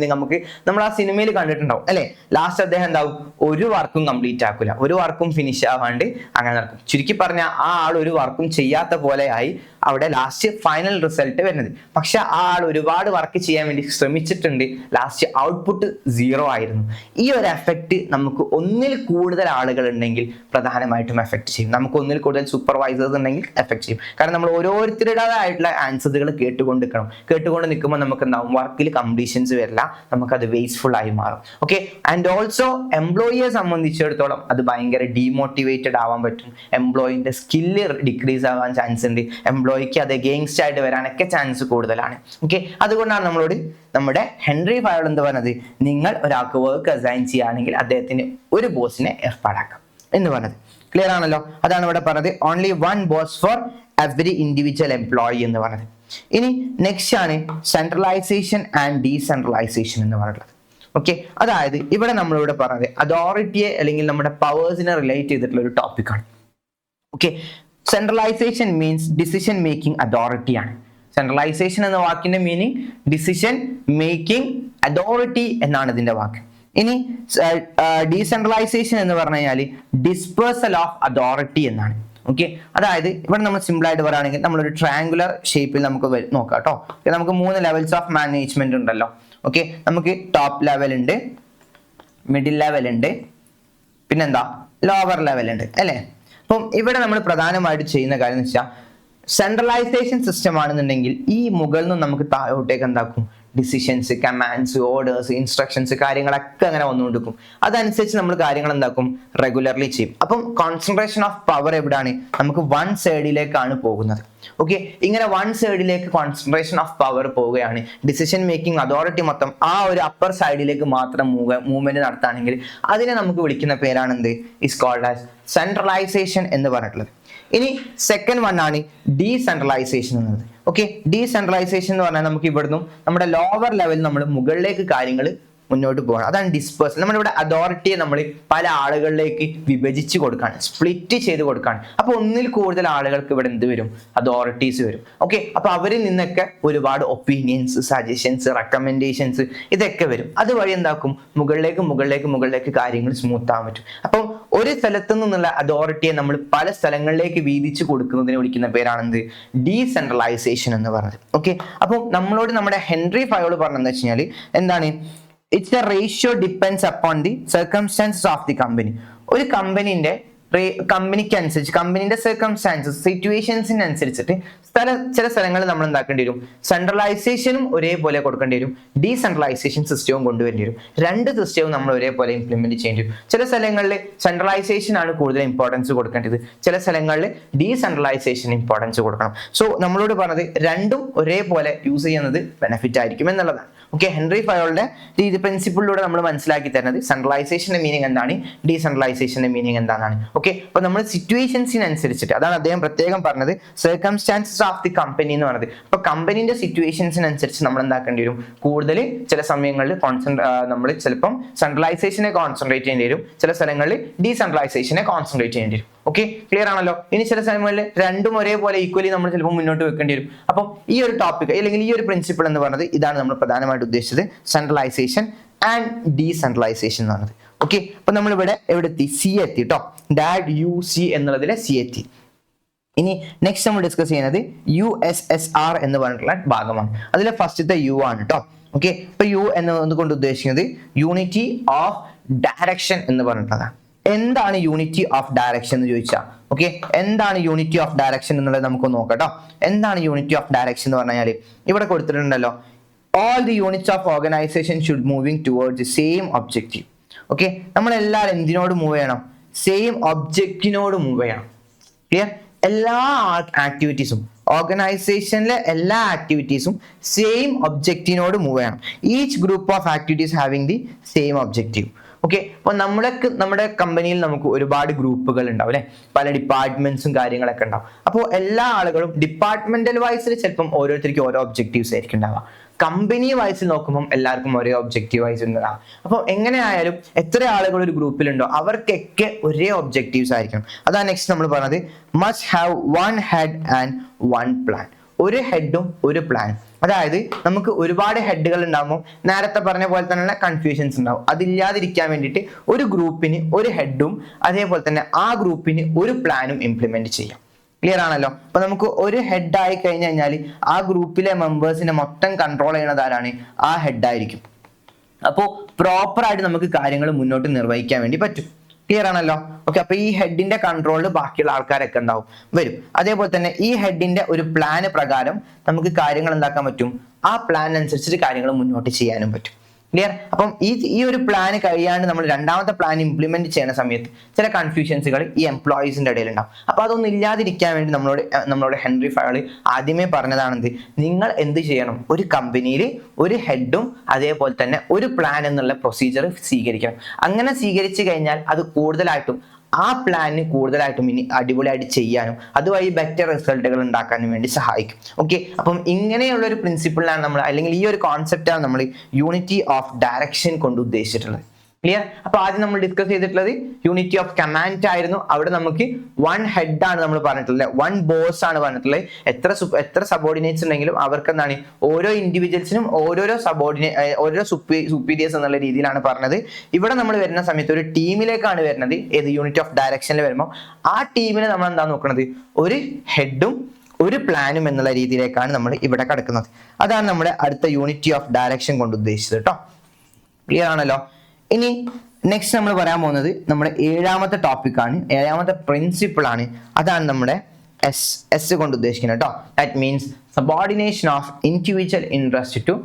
നമ്മൾ ആ സിനിമയിൽ കണ്ടിട്ടുണ്ടാവും അല്ലെ. ലാസ്റ്റ് അദ്ദേഹം എന്താവും? ഒരു വർക്കും കംപ്ലീറ്റ് ആക്കില്ല, ഒരു വർക്കും ഫിനിഷ് ആവാണ്ട് അങ്ങനെ നടക്കും. ചുരുക്കി പറഞ്ഞാൽ ആ ആൾ ഒരു വർക്കും ചെയ്യാത്ത പോലെ ആയി അവിടെ ലാസ്റ്റ് ഫൈനൽ റിസൾട്ട് വരുന്നത്. പക്ഷെ ആ ആൾ ഒരുപാട് വർക്ക് ചെയ്യാൻ വേണ്ടി ശ്രമിച്ചിട്ടുണ്ട്, ലാസ്റ്റ് ഔട്ട്പുട്ട് 0 ആയിരുന്നു. ഈ ഒരു എഫക്റ്റ് നമുക്ക് ഒന്നിൽ കൂടുതൽ ആളുകൾ ഉണ്ടെങ്കിൽ പ്രധാനമായിട്ടും എഫക്ട് ചെയ്യും. നമുക്ക് ഒന്നിൽ കൂടുതൽ സൂപ്പർവൈസേഴ്സ് ഉണ്ടെങ്കിൽ എഫക്ട് ചെയ്യും. കാരണം നമ്മൾ ഓരോരുത്തരുടേതായിട്ടുള്ള ആൻസറുകൾ കേട്ടുകൊണ്ട് നിൽക്കുമ്പോൾ നമുക്ക് എന്താവും? വർക്കിൽ കംപ്ലീഷൻസ് വരില്ല, നമുക്കത് വേസ്റ്റ്ഫുൾ ആയി മാറും. ഓക്കെ, ആൻഡ് ഓൾസോ എംപ്ലോയിയെ സംബന്ധിച്ചിടത്തോളം അത് ഭയങ്കര ഡീമോട്ടിവേറ്റഡ് ആവാൻ പറ്റും. എംപ്ലോയിന്റെ സ്കില്ല് ഡിക്രീസ് ആവാൻ ചാൻസ് ഉണ്ട്. എംപ്ലോയിക്ക് അത് എഗെയിൻസ്റ്റ് ആയിട്ട് വരാനൊക്കെ ചാൻസ് കൂടുതലാണ്. ഓക്കെ, അതുകൊണ്ടാണ് നമ്മളോട് നമ്മുടെ ഹെൻറി ഫയോൾ എന്ത് പറഞ്ഞത്? നിങ്ങൾ ഒരാൾക്ക് വർക്ക് അസൈൻ ചെയ്യുകയാണെങ്കിൽ അദ്ദേഹത്തിന് ഒരു ബോസിനെ ഏർപ്പാടാക്കാം എന്ന് പറഞ്ഞത്. ക്ലിയർ ആണല്ലോ. അതാണ് ഇവിടെ പറഞ്ഞത് only one boss for every individual employee എന്ന് പറഞ്ഞത്. ഇനി നെക്സ്റ്റ് ആണ് സെൻട്രലൈസേഷൻ ആൻഡ് ഡീസെൻട്രലൈസേഷൻ എന്ന് പറയുന്നത്. ഓക്കെ, അതായത് ഇവിടെ നമ്മളിവിടെ പറഞ്ഞത് അതോറിറ്റിയെ അല്ലെങ്കിൽ നമ്മുടെ പവേഴ്സിനെ റിലേറ്റ് ചെയ്തിട്ടുള്ള ഒരു ടോപ്പിക്കാണ്. Okay, centralisation means decision making authority ആണ്. സെൻട്രലൈസേഷൻ എന്ന വാക്കിന്റെ മീനിങ് ഡിസിഷൻ മേക്കിംഗ് അതോറിറ്റി എന്നാണ് ഇതിന്റെ വാക്ക്. ഇനി ഡീസെൻട്രലൈസേഷൻ എന്ന് പറഞ്ഞു കഴിഞ്ഞാൽ ഡിസ്പേഴ്സൽ ഓഫ് അതോറിറ്റി എന്നാണ്. ഓക്കെ, അതായത് ഇവിടെ നമ്മൾ സിമ്പിൾ ആയിട്ട് പറയുകയാണെങ്കിൽ നമ്മളൊരു ട്രയാങ്കുലർ ഷേപ്പിൽ നമുക്ക് നോക്കാം കേട്ടോ. നമുക്ക് 3 ലെവൽസ് ഓഫ് മാനേജ്മെന്റ് ഉണ്ടല്ലോ. ഓക്കെ, നമുക്ക് ടോപ്പ് ലെവൽ ഉണ്ട്, മിഡിൽ ലെവൽ ഉണ്ട്, പിന്നെന്താ ലോവർ ലെവൽ ഉണ്ട് അല്ലേ. അപ്പം ഇവിടെ നമ്മൾ പ്രധാനമായിട്ട് ചെയ്യുന്ന കാര്യം എന്ന് വെച്ചാൽ സെൻട്രലൈസേഷൻ സിസ്റ്റം ആണെന്നുണ്ടെങ്കിൽ ഈ മുകളിൽ നിന്ന് നമുക്ക് താഴോട്ടേക്ക് എന്താക്കും? ഡിസിഷൻസ്, കമാൻഡ്സ്, ഓർഡേഴ്സ്, ഇൻസ്ട്രക്ഷൻസ് കാര്യങ്ങളൊക്കെ അങ്ങനെ വന്നുകൊണ്ടിരിക്കും. അതനുസരിച്ച് നമ്മൾ കാര്യങ്ങൾ എന്താക്കും? റെഗുലർലി ചെയ്യും. അപ്പം കോൺസെൻട്രേഷൻ ഓഫ് പവർ എവിടെയാണ്? നമുക്ക് വൺ സൈഡിലേക്കാണ് പോകുന്നത്. ഓക്കെ, ഇങ്ങനെ വൺ സൈഡിലേക്ക് കോൺസെൻട്രേഷൻ ഓഫ് പവർ പോവുകയാണ്. ഡിസിഷൻ മേക്കിംഗ് അതോറിറ്റി മൊത്തം ആ ഒരു അപ്പർ സൈഡിലേക്ക് മാത്രം മൂവ്മെന്റ് നടത്തുകയാണെങ്കിൽ അതിനെ നമുക്ക് വിളിക്കുന്ന പേരാണ് എന്ത്? ഇസ് കോൾഡ് ആസ് സെൻട്രലൈസേഷൻ എന്ന് പറഞ്ഞിട്ടുള്ളത്. ഇനി സെക്കൻഡ് വൺ ആണ് ഡീസെൻട്രലൈസേഷൻ എന്നത്. ഓക്കെ, ഡീസെൻട്രലൈസേഷൻ എന്ന് പറഞ്ഞാൽ നമുക്ക് ഇവിടുന്ന് നമ്മുടെ ലോവർ ലെവലിൽ നമ്മൾ മുകളിലേക്ക് കാര്യങ്ങൾ മുന്നോട്ട് പോകണം. അതാണ് ഡിസ്പേഴ്സൽ. നമ്മളിവിടെ അതോറിറ്റിയെ നമ്മൾ പല ആളുകളിലേക്ക് വിഭജിച്ച് കൊടുക്കുകയാണ്, സ്പ്ലിറ്റ് ചെയ്ത് കൊടുക്കുകയാണ്. അപ്പൊ ഒന്നിൽ കൂടുതൽ ആളുകൾക്ക് ഇവിടെ എന്ത് വരും? അതോറിറ്റീസ് വരും. ഓക്കെ, അപ്പൊ അവരിൽ നിന്നൊക്കെ ഒരുപാട് ഒപ്പീനിയൻസ്, സജഷൻസ്, റെക്കമെൻഡേഷൻസ് ഇതൊക്കെ വരും. അതുവഴി എന്താക്കും? മുകളിലേക്ക് കാര്യങ്ങൾ സ്മൂത്ത് ആവാൻ പറ്റും. അപ്പം ഒരു സ്ഥലത്തു നിന്നുള്ള അതോറിറ്റിയെ നമ്മൾ പല സ്ഥലങ്ങളിലേക്ക് വീതിച്ച് കൊടുക്കുന്നതിനെ വിളിക്കുന്ന പേരാണെന്ത്? ഡീസെൻട്രലൈസേഷൻ എന്ന് പറയുന്നത്. ഓക്കെ, അപ്പം നമ്മളോട് നമ്മുടെ ഹെൻറി ഫയോൾ പറഞ്ഞതെന്ന് വെച്ച് കഴിഞ്ഞാൽ എന്താണ്? It's A ratio depends upon the circumstances of the company. ഒരു കമ്പനീന്റെ കമ്പനിക്ക് അനുസരിച്ച് കമ്പനിയുടെ സർക്കംസ്റ്റാൻസസ് സിറ്റുവേഷൻസിനനുസരിച്ചിട്ട് ചില സ്ഥലങ്ങളിൽ നമ്മൾ എന്താക്കേണ്ടി വരും, സെൻട്രലൈസേഷനും ഒരേപോലെ കൊടുക്കേണ്ടി വരും, ഡീസെൻട്രലൈസേഷൻ സിസ്റ്റവും കൊണ്ടുവരേണ്ടി വരും. രണ്ട് സിസ്റ്റവും നമ്മൾ ഒരേപോലെ ഇംപ്ലിമെന്റ് ചെയ്യേണ്ടി വരും. ചില സ്ഥലങ്ങളിൽ സെൻട്രലൈസേഷൻ ആണ് കൂടുതൽ ഇമ്പോർട്ടൻസ് കൊടുക്കേണ്ടത്, ചില സ്ഥലങ്ങളിൽ ഡീസെൻട്രലൈസേഷൻ ഇമ്പോർട്ടൻസ് കൊടുക്കണം. സോ നമ്മളോട് പറഞ്ഞത് രണ്ടും ഒരേപോലെ യൂസ് ചെയ്യുന്നത് ബെനിഫിറ്റ് ആയിരിക്കും എന്നുള്ളതാണ്. ഓക്കെ, ഹെൻറി ഫയോളിന്റെ രീതി പ്രിൻസിപ്പിളിലൂടെ നമ്മൾ മനസ്സിലാക്കി തരുന്നത് സെൻട്രലൈസേഷന്റെ മീനിങ് എന്താണ്, ഡീസെൻട്രലൈസേഷന്റെ മീനിങ് എന്താണ്. ഓക്കെ, അപ്പൊ നമ്മൾ സിറ്റുവേഷൻസിനനുസരിച്ചിട്ട്, അതാണ് അദ്ദേഹം പ്രത്യേകം പറഞ്ഞത് സർക്കംസ്റ്റാൻസസ് ഓഫ് ദി കമ്പനി എന്ന് പറഞ്ഞത്. അപ്പൊ കമ്പനിന്റെ സിറ്റുവേഷൻസിനനുസരിച്ച് നമ്മൾ എന്താക്കേണ്ടി വരും, കൂടുതൽ ചില സമയങ്ങളിൽ നമ്മൾ ചിലപ്പം സെൻട്രലൈസേഷനെ കോൺസെൻട്രേറ്റ് ചെയ്യേണ്ടി വരും, ചില സ്ഥലങ്ങളിൽ ഡീസെൻട്രലൈസേഷനെ കോൺസെൻട്രേറ്റ് ചെയ്യേണ്ടി വരും. ഓക്കെ, ക്ലിയർ ആണല്ലോ. ഇനി ചില സമയങ്ങളിൽ രണ്ടും ഒരേപോലെ ഈക്വലി നമ്മൾ ചിലപ്പോൾ മുന്നോട്ട് വെക്കേണ്ടി വരും. അപ്പം ഈ ഒരു ടോപ്പിക് അല്ലെങ്കിൽ ഈ ഒരു പ്രിൻസിപ്പിൾ എന്ന് പറയുന്നത് ഇതാണ് നമ്മൾ പ്രധാനമായിട്ട് ഉദ്ദേശിച്ചത്, സെൻട്രലൈസേഷൻ ആൻഡ് ഡീസെൻട്രലൈസേഷൻ എന്ന് പറയുന്നത്. ഓക്കെ, അപ്പൊ നമ്മളിവിടെ എവിടെ എത്തി, സി എത്തി കേട്ടോ, ഡാഡ് യു സി എന്നുള്ളതിലെ സി എത്തി. ഇനി നെക്സ്റ്റ് നമ്മൾ ഡിസ്കസ് ചെയ്യുന്നത് USSR എന്ന് പറഞ്ഞിട്ടുള്ള ഭാഗമാണ്. അതിലെ ഫസ്റ്റത്തെ യു ആണ് കേട്ടോ. ഓക്കെ, ഇപ്പൊ യു എന്നതുകൊണ്ട് ഉദ്ദേശിക്കുന്നത് യൂണിറ്റി ഓഫ് ഡയറക്ഷൻ എന്ന് പറഞ്ഞിട്ടുള്ളതാണ്. എന്താണ് യൂണിറ്റി ഓഫ് ഡയറക്ഷൻ എന്ന് ചോദിച്ചാൽ, ഓക്കെ, എന്താണ് യൂണിറ്റി ഓഫ് ഡയറക്ഷൻ എന്നുള്ളത് നമുക്ക് നോക്കാം കേട്ടോ. എന്താണ് യൂണിറ്റി ഓഫ് ഡയറക്ഷൻ എന്ന് പറഞ്ഞാൽ ഇവിടെ കൊടുത്തിട്ടുണ്ടല്ലോ, all the units of organization should moving towards the same objective. Okay, നമ്മൾ എല്ലാവരും എന്തിനോട് മൂവ് ചെയ്യണം, സെയിം ഒബ്ജക്റ്റിനോട് മൂവ് ചെയ്യണം. ക്ലിയർ, എല്ലാ ആക്ടിവിറ്റീസും ഓർഗനൈസേഷനിലെ എല്ലാ ആക്ടിവിറ്റീസും സെയിം ഒബ്ജക്റ്റിനോട് മൂവ് ചെയ്യണം. Each group of activities having the same objective. Okay, അപ്പൊ നമ്മുടെ കമ്പനിയിൽ നമുക്ക് ഒരുപാട് ഗ്രൂപ്പുകൾ ഉണ്ടാവും അല്ലെ, പല ഡിപ്പാർട്ട്മെന്റ്സും കാര്യങ്ങളൊക്കെ ഉണ്ടാവും. അപ്പോൾ എല്ലാ ആളുകളും ഡിപ്പാർട്ട്മെന്റൽ വൈസിൽ ചിലപ്പം ഓരോരുത്തർക്കും ഓരോ ഒബ്ജക്റ്റീവ്സ് ആയിരിക്കും ഉണ്ടാവുക. കമ്പനി വൈസിൽ നോക്കുമ്പോൾ എല്ലാവർക്കും ഒരേ ഒബ്ജക്റ്റീവ് വൈസ് ഉണ്ടാകും. അപ്പോൾ എങ്ങനെയായാലും എത്ര ആളുകൾ ഒരു ഗ്രൂപ്പിലുണ്ടോ അവർക്കൊക്കെ ഒരേ ഒബ്ജക്റ്റീവ്സ് ആയിരിക്കണം. അതാണ് നെക്സ്റ്റ് നമ്മൾ പറഞ്ഞത്, must have one head and one plan. ഒരു ഹെഡും ഒരു പ്ലാനും. അതായത് നമുക്ക് ഒരുപാട് ഹെഡുകൾ ഉണ്ടാകുമ്പോൾ നേരത്തെ പറഞ്ഞ പോലെ തന്നെയുള്ള കൺഫ്യൂഷൻസ് ഉണ്ടാവും. അതില്ലാതിരിക്കാൻ വേണ്ടിയിട്ട് ഒരു ഗ്രൂപ്പിന് ഒരു ഹെഡും അതേപോലെ തന്നെ ആ ഗ്രൂപ്പിന് ഒരു പ്ലാനും ഇംപ്ലിമെന്റ് ചെയ്യാം. ക്ലിയർ ആണല്ലോ. അപ്പൊ നമുക്ക് ഒരു ഹെഡ് ആയി കഴിഞ്ഞു കഴിഞ്ഞാൽ ആ ഗ്രൂപ്പിലെ മെമ്പേഴ്സിനെ മൊത്തം കൺട്രോൾ ചെയ്യുന്നത് ആരാണ്, ആ ഹെഡ് ആയിരിക്കും. അപ്പോൾ പ്രോപ്പറായിട്ട് നമുക്ക് കാര്യങ്ങൾ മുന്നോട്ട് നിർവഹിക്കാൻ വേണ്ടി പറ്റും. ക്ലിയർ ആണല്ലോ. ഓക്കെ, അപ്പൊ ഈ ഹെഡിന്റെ കൺട്രോളിൽ ബാക്കിയുള്ള ആൾക്കാരൊക്കെ ഉണ്ടാവും വരും. അതേപോലെ തന്നെ ഈ ഹെഡിന്റെ ഒരു പ്ലാന് പ്രകാരം നമുക്ക് കാര്യങ്ങൾ എന്താക്കാൻ പറ്റും, ആ പ്ലാൻ അനുസരിച്ചിട്ട് കാര്യങ്ങൾ മുന്നോട്ട് ചെയ്യാനും പറ്റും. ക്ലിയർ. അപ്പം ഈ ഒരു പ്ലാൻ കഴിയാണ്ട് നമ്മൾ രണ്ടാമത്തെ പ്ലാൻ ഇംപ്ലിമെന്റ് ചെയ്യുന്ന സമയത്ത് ചില കൺഫ്യൂഷൻസുകൾ ഈ എംപ്ലോയീസിന്റെ ഇടയിൽ ഉണ്ടാവും. അപ്പൊ അതൊന്നും ഇല്ലാതിരിക്കാൻ വേണ്ടി നമ്മളോട് ഹെൻറി ഫയോളി ആദ്യമേ പറഞ്ഞതാണെന്ത്, നിങ്ങൾ എന്ത് ചെയ്യണം, ഒരു കമ്പനിയിൽ ഒരു ഹെഡും അതേപോലെ തന്നെ ഒരു പ്ലാൻ എന്നുള്ള പ്രൊസീജിയർ സ്വീകരിക്കണം. അങ്ങനെ സ്വീകരിച്ചു കഴിഞ്ഞാൽ അത് കൂടുതലായിട്ടും ആ പ്ലാനിന് കൂടുതലായിട്ടും ഇനി അടിപൊളിയായിട്ട് ചെയ്യാനും അതുവഴി ബെറ്റർ റിസൾട്ടുകൾ ഉണ്ടാക്കാനും വേണ്ടി സഹായിക്കും. ഓക്കെ, അപ്പം ഇങ്ങനെയുള്ള ഒരു പ്രിൻസിപ്പിളാണ് നമ്മൾ, അല്ലെങ്കിൽ ഈ ഒരു കോൺസെപ്റ്റാണ് നമ്മൾ യൂണിറ്റി ഓഫ് ഡയറക്ഷൻ കൊണ്ട് ഉദ്ദേശിച്ചിട്ടുള്ളത്. ക്ലിയർ. അപ്പൊ ആദ്യം നമ്മൾ ഡിസ്കസ് ചെയ്തിട്ടുള്ളത് യൂണിറ്റി ഓഫ് കമാൻഡ് ആയിരുന്നു. അവിടെ നമുക്ക് വൺ ഹെഡ് ആണ് നമ്മൾ പറഞ്ഞിട്ടുള്ളത്, വൺ ബോസ് ആണ് പറഞ്ഞിട്ടുള്ളത്. എത്ര സബോർഡിനേറ്റ്സ് ഉണ്ടെങ്കിലും അവർക്ക് എന്താണ്, ഓരോ ഇൻഡിവിജ്വൽസിനും ഓരോ സുപ്പീരിയേഴ്സ് എന്നുള്ള രീതിയിലാണ് പറഞ്ഞത്. ഇവിടെ നമ്മൾ വരുന്ന സമയത്ത് ഒരു ടീമിലേക്കാണ് വരുന്നത്. ഏത് യൂണിറ്റ് ഓഫ് ഡയറക്ഷനിൽ വരുമ്പോൾ ആ ടീമിനെ നമ്മൾ എന്താ നോക്കുന്നത്, ഒരു ഹെഡും ഒരു പ്ലാനും എന്നുള്ള രീതിയിലേക്കാണ് നമ്മൾ ഇവിടെ കിടക്കുന്നത്. അതാണ് നമ്മുടെ അടുത്ത യൂണിറ്റി ഓഫ് ഡയറക്ഷൻ കൊണ്ട് ഉദ്ദേശിച്ചത് കേട്ടോ. ക്ലിയർ ആണല്ലോ. ഇനി നെക്സ്റ്റ് നമ്മൾ പറയാൻ പോകുന്നത് നമ്മുടെ ഏഴാമത്തെ ടോപ്പിക്കാണ്, ഏഴാമത്തെ പ്രിൻസിപ്പിൾ ആണ്. അതാണ് നമ്മുടെ എസ് കൊണ്ട് ഉദ്ദേശിക്കുന്നത് കേട്ടോ. That means subordination of individual interest to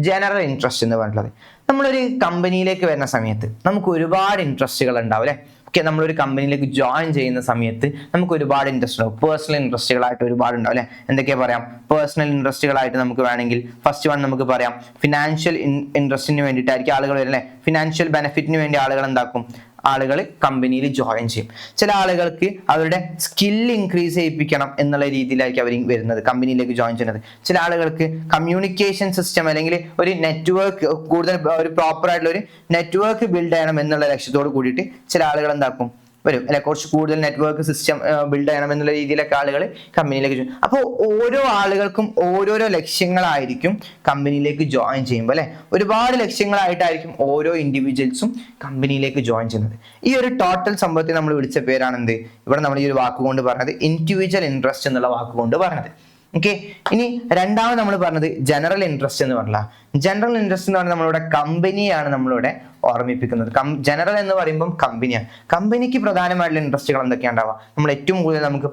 general interest എന്ന് പറഞ്ഞിട്ടുള്ളത്. നമ്മളൊരു കമ്പനിയിലേക്ക് വരുന്ന സമയത്ത് നമുക്ക് ഒരുപാട് ഇൻട്രസ്റ്റുകൾ ഉണ്ടാവും അല്ലെ. ഓക്കെ, നമ്മളൊരു കമ്പനിയിലേക്ക് ജോയിൻ ചെയ്യുന്ന സമയത്ത് നമുക്ക് ഒരുപാട് ഇൻട്രസ്റ്റ് ഉണ്ടാവും. പേഴ്സണൽ ഇൻട്രസ്റ്റുകളായിട്ട് ഒരുപാട് ഉണ്ടാവും അല്ലെ. എന്തൊക്കെയാ പറയാം, പേഴ്സണൽ ഇൻട്രസ്റ്റുകളായിട്ട് നമുക്ക് വേണമെങ്കിൽ ഫസ്റ്റ് വൺ നമുക്ക് പറയാം, ഫിനാൻഷ്യൽ ഇൻട്രസ്റ്റിന് വേണ്ടിയിട്ടായിരിക്കും ആളുകൾ വരുന്നത്. ഫിനാൻഷ്യൽ ബെനിഫിറ്റിന് വേണ്ടി ആളുകൾ എന്താക്കും, ആളുകൾ കമ്പനിയിൽ ജോയിൻ ചെയ്യും. ചില ആളുകൾക്ക് അവരുടെ സ്കില്ല് ഇൻക്രീസ് ചെയ്യിപ്പിക്കണം എന്നുള്ള രീതിയിലായിരിക്കും അവർ വരുന്നത്, കമ്പനിയിലേക്ക് ജോയിൻ ചെയ്യുന്നത്. ചില ആളുകൾക്ക് കമ്മ്യൂണിക്കേഷൻ സിസ്റ്റം അല്ലെങ്കിൽ ഒരു നെറ്റ്വർക്ക് കൂടുതൽ ഒരു പ്രോപ്പർ ആയിട്ടുള്ള ഒരു നെറ്റ്വർക്ക് ബിൽഡ് ചെയ്യണം എന്നുള്ള ലക്ഷ്യത്തോട് കൂടിയിട്ട് ചില ആളുകൾ എന്താക്കും, വരും അല്ലെ. കുറച്ച് കൂടുതൽ നെറ്റ്വർക്ക് സിസ്റ്റം ബിൽഡ് ചെയ്യണം എന്നുള്ള രീതിയിലൊക്കെ ആളുകൾ കമ്പനിയിലേക്ക് ജോയിൻ. അപ്പോൾ ഓരോ ആളുകൾക്കും ഓരോരോ ലക്ഷ്യങ്ങളായിരിക്കും കമ്പനിയിലേക്ക് ജോയിൻ ചെയ്യുമ്പോൾ അല്ലെ. ഒരുപാട് ലക്ഷ്യങ്ങളായിട്ടായിരിക്കും ഓരോ ഇൻഡിവിജ്വൽസും കമ്പനിയിലേക്ക് ജോയിൻ ചെയ്യുന്നത്. ഈ ഒരു ടോട്ടൽ സംഭവത്തെ നമ്മൾ വിളിച്ച പേരാണ് എന്ത്, ഇവിടെ നമ്മൾ ഈ ഒരു വാക്കുകൊണ്ട് പറഞ്ഞത് ഇൻഡിവിജ്വൽ ഇൻട്രസ്റ്റ് എന്നുള്ള വാക്കുകൊണ്ട് പറഞ്ഞത്. ഓക്കെ, ഇനി രണ്ടാമത് നമ്മൾ പറഞ്ഞത് ജനറൽ ഇൻട്രസ്റ്റ് എന്ന് പറഞ്ഞാൽ, ജനറൽ ഇൻട്രസ്റ്റ് എന്ന് പറഞ്ഞാൽ നമ്മളുടെ കമ്പനിയാണ് നമ്മളിവിടെ ഓർമ്മിപ്പിക്കുന്നത്. ജനറൽ എന്ന് പറയുമ്പോൾ കമ്പനിയാണ്. കമ്പനിക്ക് പ്രധാനമായിട്ടുള്ള ഇൻട്രസ്റ്റുകൾ എന്തൊക്കെയാണ് ഉണ്ടാവുക? നമ്മൾ ഏറ്റവും കൂടുതൽ നമുക്ക്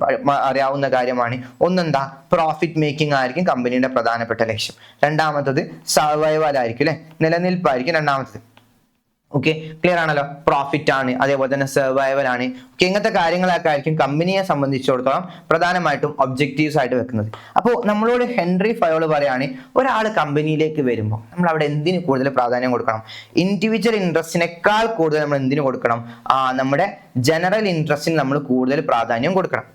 അറിയാവുന്ന കാര്യമാണ്. ഒന്നെന്താ, പ്രോഫിറ്റ് മേക്കിംഗ് ആയിരിക്കും കമ്പനിയുടെ പ്രധാനപ്പെട്ട ലക്ഷ്യം. രണ്ടാമത്തത് സർവൈവൽ ആയിരിക്കും അല്ലെ, നിലനിൽപ്പായിരിക്കും രണ്ടാമത്തത്. ഓക്കെ, ക്ലിയർ ആണല്ലോ. പ്രോഫിറ്റ് ആണ്, അതേപോലെ തന്നെ സർവൈവൽ ആണ്. ഓക്കെ, ഇങ്ങനത്തെ കാര്യങ്ങളൊക്കെ ആയിരിക്കും കമ്പനിയെ സംബന്ധിച്ചിടത്തോളം പ്രധാനമായിട്ടും ഒബ്ജക്റ്റീവ്സ് ആയിട്ട് വെക്കുന്നത്. അപ്പോൾ നമ്മളോട് ഹെൻറി ഫയോള് പറയാണ്, ഒരാൾ കമ്പനിയിലേക്ക് വരുമ്പോൾ നമ്മൾ അവിടെ എന്തിന് കൂടുതൽ പ്രാധാന്യം കൊടുക്കണം? ഇൻഡിവിജ്വൽ ഇൻട്രസ്റ്റിനേക്കാൾ കൂടുതൽ നമ്മൾ എന്തിനു കൊടുക്കണം? നമ്മുടെ ജനറൽ ഇൻട്രസ്റ്റിന് നമ്മൾ കൂടുതൽ പ്രാധാന്യം കൊടുക്കണം.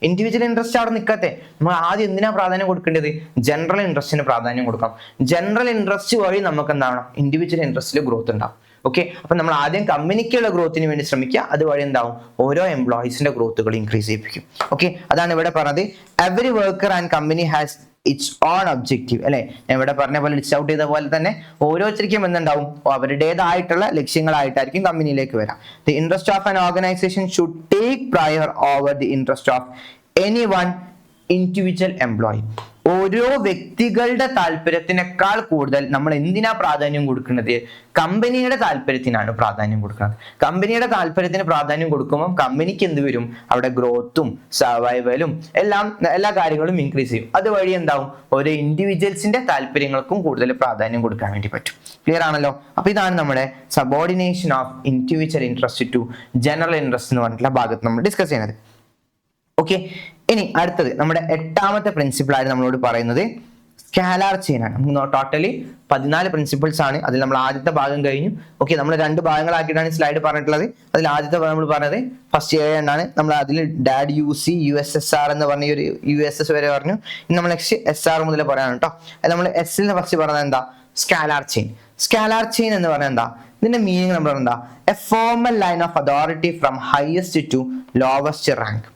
ഇൻഡിവിജ്വൽ ഇൻട്രസ്റ്റ് അവിടെ നിൽക്കട്ടെ, നമ്മൾ ആദ്യം എന്തിനാ പ്രാധാന്യം കൊടുക്കേണ്ടത്? ജനറൽ ഇൻട്രസ്റ്റിന് പ്രാധാന്യം കൊടുക്കണം. ജനറൽ ഇൻട്രസ്റ്റ് വഴി നമുക്ക് എന്താണ്? ഇൻഡിവിജ്വൽ ഇൻട്രസ്റ്റിൽ ഗ്രോത്ത് ഉണ്ടാവും. ഓക്കെ, അപ്പൊ നമ്മൾ ആദ്യം കമ്പനിക്കുള്ള ഗ്രോത്തിന് വേണ്ടി ശ്രമിക്കുക, അതുവഴി എന്താവും? ഓരോ എംപ്ലോയീസിന്റെ ഗ്രോത്തുകൾ ഇൻക്രീസ് ചെയ്യിപ്പിക്കും. ഓക്കെ, അതാണ് ഇവിടെ പറഞ്ഞത്. Every worker and company has it's on objective അല്ലെ. ഞാൻ ഇവിടെ പറഞ്ഞ പോലെ ലിസ്റ്റ് ഔട്ട് ചെയ്ത പോലെ തന്നെ ഓരോരുത്തർക്കും എന്തുണ്ടാവും? അവരുടേതായിട്ടുള്ള ലക്ഷ്യങ്ങളായിട്ടായിരിക്കും കമ്പനിയിലേക്ക് വരാം. The interest of an organisation should take prior over the interest of any one individual employee. ഓരോ വ്യക്തികളുടെ താല്പര്യത്തിനേക്കാൾ കൂടുതൽ നമ്മൾ എന്തിനാ പ്രാധാന്യം കൊടുക്കുന്നത്? കമ്പനിയുടെ താല്പര്യത്തിനാണ് പ്രാധാന്യം കൊടുക്കുന്നത്. കമ്പനിയുടെ താല്പര്യത്തിന് പ്രാധാന്യം കൊടുക്കുമ്പോൾ കമ്പനിക്ക് എന്ത് വരും? അവിടെ ഗ്രോത്തും സർവൈവലും എല്ലാ കാര്യങ്ങളും ഇൻക്രീസ് ചെയ്യും. അതുവഴി എന്താവും? ഓരോ ഇൻഡിവിജ്വൽസിന്റെ താല്പര്യങ്ങൾക്കും കൂടുതൽ പ്രാധാന്യം കൊടുക്കാൻ വേണ്ടി പറ്റും. ക്ലിയർ ആണല്ലോ. അപ്പൊ ഇതാണ് നമ്മുടെ subordination of individual interest to general interest എന്ന് പറഞ്ഞിട്ടുള്ള ഭാഗത്ത് നമ്മൾ ഡിസ്കസ് ചെയ്യുന്നത്. ഓക്കെ, ഇനി അടുത്തത് നമ്മുടെ 8ാമത്തെ പ്രിൻസിപ്പിൾ ആയിട്ട് നമ്മളോട് പറയുന്നത് സ്കാലാർ ചെയിൻ ആണ്. ടോട്ടലി 14 പ്രിൻസിപ്പിൾസ് ആണ്. അതിൽ നമ്മൾ ആദ്യത്തെ ഭാഗം കഴിഞ്ഞു. ഓക്കെ, നമ്മൾ 2 ഭാഗങ്ങളാക്കിയിട്ടാണ് സ്ലൈഡ് പറഞ്ഞിട്ടുള്ളത്. അതിൽ ആദ്യത്തെ ഭാഗം നമ്മൾ പറഞ്ഞത് ഫസ്റ്റ് എന്നാണ്. നമ്മൾ അതിൽ ഡാഡ് UC USSR എന്ന് പറഞ്ഞ ഒരു USS വരെ പറഞ്ഞു. ഇനി നമ്മൾ നെക്സ്റ്റ് SR മുതൽ പറയാനാണ് കേട്ടോ. നമ്മൾ S ഫസ്റ്റ് പറഞ്ഞത് എന്താ? Scalar chain. സ്കാലാർ ചെയിൻ എന്ന് പറഞ്ഞാൽ എന്താ? ഇതിന്റെ മീനിങ് നമ്മൾ എന്താ? A formal line of authority from highest to lowest rank.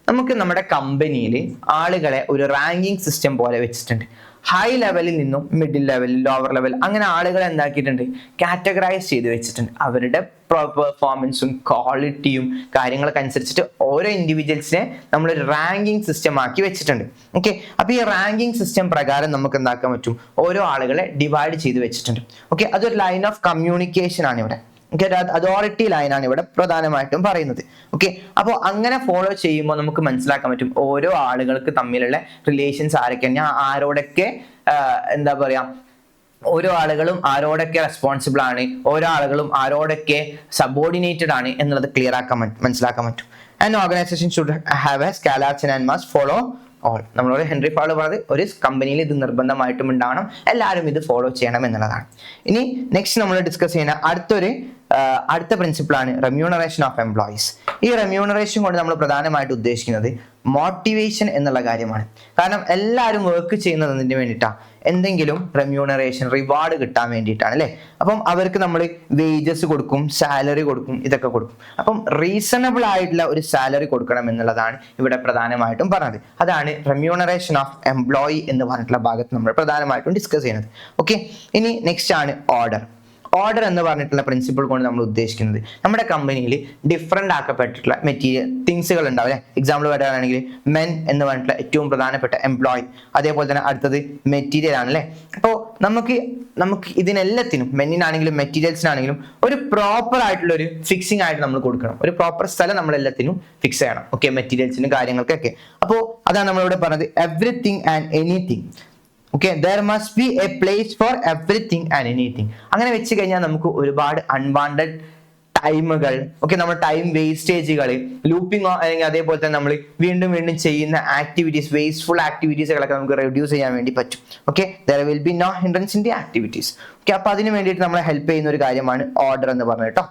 നമുക്ക് നമ്മുടെ കമ്പനിയിൽ ആളുകളെ ഒരു റാങ്കിങ് സിസ്റ്റം പോലെ വെച്ചിട്ടുണ്ട്. ഹൈ ലെവലിൽ നിന്നും മിഡിൽ ലെവൽ, ലോവർ ലെവൽ, അങ്ങനെ ആളുകളെ എന്താക്കിയിട്ടുണ്ട്? കാറ്റഗറൈസ് ചെയ്ത് വെച്ചിട്ടുണ്ട്. അവരുടെ പെർഫോമൻസും ക്വാളിറ്റിയും കാര്യങ്ങളൊക്കെ അനുസരിച്ചിട്ട് ഓരോ ഇൻഡിവിജ്വൽസിനെ നമ്മളൊരു റാങ്കിങ് സിസ്റ്റം ആക്കി വെച്ചിട്ടുണ്ട്. ഓക്കെ, അപ്പൊ ഈ റാങ്കിങ് സിസ്റ്റം പ്രകാരം നമുക്ക് എന്താക്കാൻ പറ്റും? ഓരോ ആളുകളെ ഡിവൈഡ് ചെയ്ത് വെച്ചിട്ടുണ്ട്. ഓക്കെ, അതൊരു ലൈൻ ഓഫ് കമ്മ്യൂണിക്കേഷൻ ആണ് ഇവിടെ. അതോറിറ്റി ലൈനാണ് ഇവിടെ പ്രധാനമായിട്ടും പറയുന്നത്. ഓക്കെ, അപ്പോൾ അങ്ങനെ ഫോളോ ചെയ്യുമ്പോൾ നമുക്ക് മനസ്സിലാക്കാൻ പറ്റും ഓരോ ആളുകൾക്ക് തമ്മിലുള്ള റിലേഷൻസ് ആരൊക്കെയാണ്, ഞാൻ ആരോടൊക്കെ എന്താ പറയാ, ഓരോ ആളുകളും ആരോടൊക്കെ റെസ്പോൺസിബിൾ ആണ്, ഓരോ ആളുകളും ആരോടൊക്കെ സബോർഡിനേറ്റഡ് ആണ് എന്നുള്ളത് ക്ലിയർ ആക്കാൻ മനസ്സിലാക്കാൻ പറ്റും. And organisation should have A scalar chain and must follow all. നമ്മളോട് ഹെൻറി ഫയോള് പറഞ്ഞത് ഒരു കമ്പനിയിൽ ഇത് നിർബന്ധമായിട്ടും ഉണ്ടാവണം, എല്ലാവരും ഇത് ഫോളോ ചെയ്യണം എന്നുള്ളതാണ്. ഇനി നെക്സ്റ്റ് നമ്മൾ ഡിസ്കസ് ചെയ്യുന്ന അടുത്ത പ്രിൻസിപ്പിൾ ആണ് റെമ്യൂണറേഷൻ ഓഫ് എംപ്ലോയീസ്. ഈ റെമ്യൂണറേഷൻ കൊണ്ട് നമ്മൾ പ്രധാനമായിട്ട് ഉദ്ദേശിക്കുന്നത് മോട്ടിവേഷൻ എന്നുള്ള കാര്യമാണ്. കാരണം എല്ലാവരും വർക്ക് ചെയ്യുന്നത് എന്തിനു വേണ്ടിയിട്ടാണ്? എന്തെങ്കിലും റെമ്യൂണറേഷൻ, റിവാർഡ് കിട്ടാൻ വേണ്ടിയിട്ടാണ് അല്ലേ. അപ്പം അവർക്ക് നമ്മൾ വേജസ് കൊടുക്കും, സാലറി കൊടുക്കും, ഇതൊക്കെ കൊടുക്കും. അപ്പം റീസണബിൾ ആയിട്ടുള്ള ഒരു സാലറി കൊടുക്കണം എന്നുള്ളതാണ് ഇവിടെ പ്രധാനമായിട്ടും പറഞ്ഞത്. അതാണ് റെമ്യൂണറേഷൻ ഓഫ് എംപ്ലോയി എന്ന് പറഞ്ഞിട്ടുള്ള ഭാഗത്ത് നമ്മൾ പ്രധാനമായിട്ടും ഡിസ്കസ് ചെയ്യുന്നത്. ഓക്കെ, ഇനി നെക്സ്റ്റ് ആണ് ഓർഡർ. ഓർഡർ എന്ന് പറഞ്ഞിട്ടുള്ള പ്രിൻസിപ്പിൾ കൊണ്ട് നമ്മൾ ഉദ്ദേശിക്കുന്നത് നമ്മുടെ കമ്പനിയിൽ ഡിഫറെൻ്റ് ആക്കപ്പെട്ടിട്ടുള്ള മെറ്റീരിയൽ തിങ്സുകൾ ഉണ്ടാവും അല്ലെ. എക്സാമ്പിൾ പറയുകയാണെങ്കിൽ മെൻ എന്ന് പറഞ്ഞിട്ടുള്ള ഏറ്റവും പ്രധാനപ്പെട്ട എംപ്ലോയി, അതേപോലെ തന്നെ അടുത്തത് മെറ്റീരിയൽ ആണ് അല്ലേ. അപ്പോൾ നമുക്ക് ഇതിനെല്ലാത്തിനും, മെന്നിനാണെങ്കിലും മെറ്റീരിയൽസിനാണെങ്കിലും ഒരു പ്രോപ്പർ ആയിട്ടുള്ള ഒരു ഫിക്സിംഗ് ആയിട്ട് നമ്മൾ കൊടുക്കണം. ഒരു പ്രോപ്പർ സ്ഥലം നമ്മൾ എല്ലാത്തിനും ഫിക്സ് ചെയ്യണം. ഓക്കെ, മെറ്റീരിയൽസിനും കാര്യങ്ങൾക്കൊക്കെ. അപ്പോൾ അതാണ് നമ്മളിവിടെ പറഞ്ഞത് everything and anything. Okay, there must be A place for everything and anything. അങ്ങനെ വെച്ച് കഴിഞ്ഞാൽ നമുക്ക് ഒരുപാട് അൺവാണ്ടഡ് ടൈമുകൾ, ഓക്കെ, നമ്മൾ ടൈം വേസ്റ്റേജുകൾ, ലൂപ്പിംഗ്, അല്ലെങ്കിൽ അതേപോലെ തന്നെ നമ്മൾ വീണ്ടും ചെയ്യുന്ന ആക്ടിവിറ്റീസ്, വേസ്റ്റ്ഫുൾ ആക്ടിവിറ്റീസുകളൊക്കെ നമുക്ക് റെഡ്യൂസ് ചെയ്യാൻ വേണ്ടി പറ്റും. Okay, there will be no hindrance in the activities. Okay, അപ്പൊ അതിന് വേണ്ടിയിട്ട് നമ്മളെ ഹെൽപ്പ് ചെയ്യുന്ന ഒരു കാര്യമാണ് ഓർഡർ എന്ന് പറഞ്ഞത് കേട്ടോ.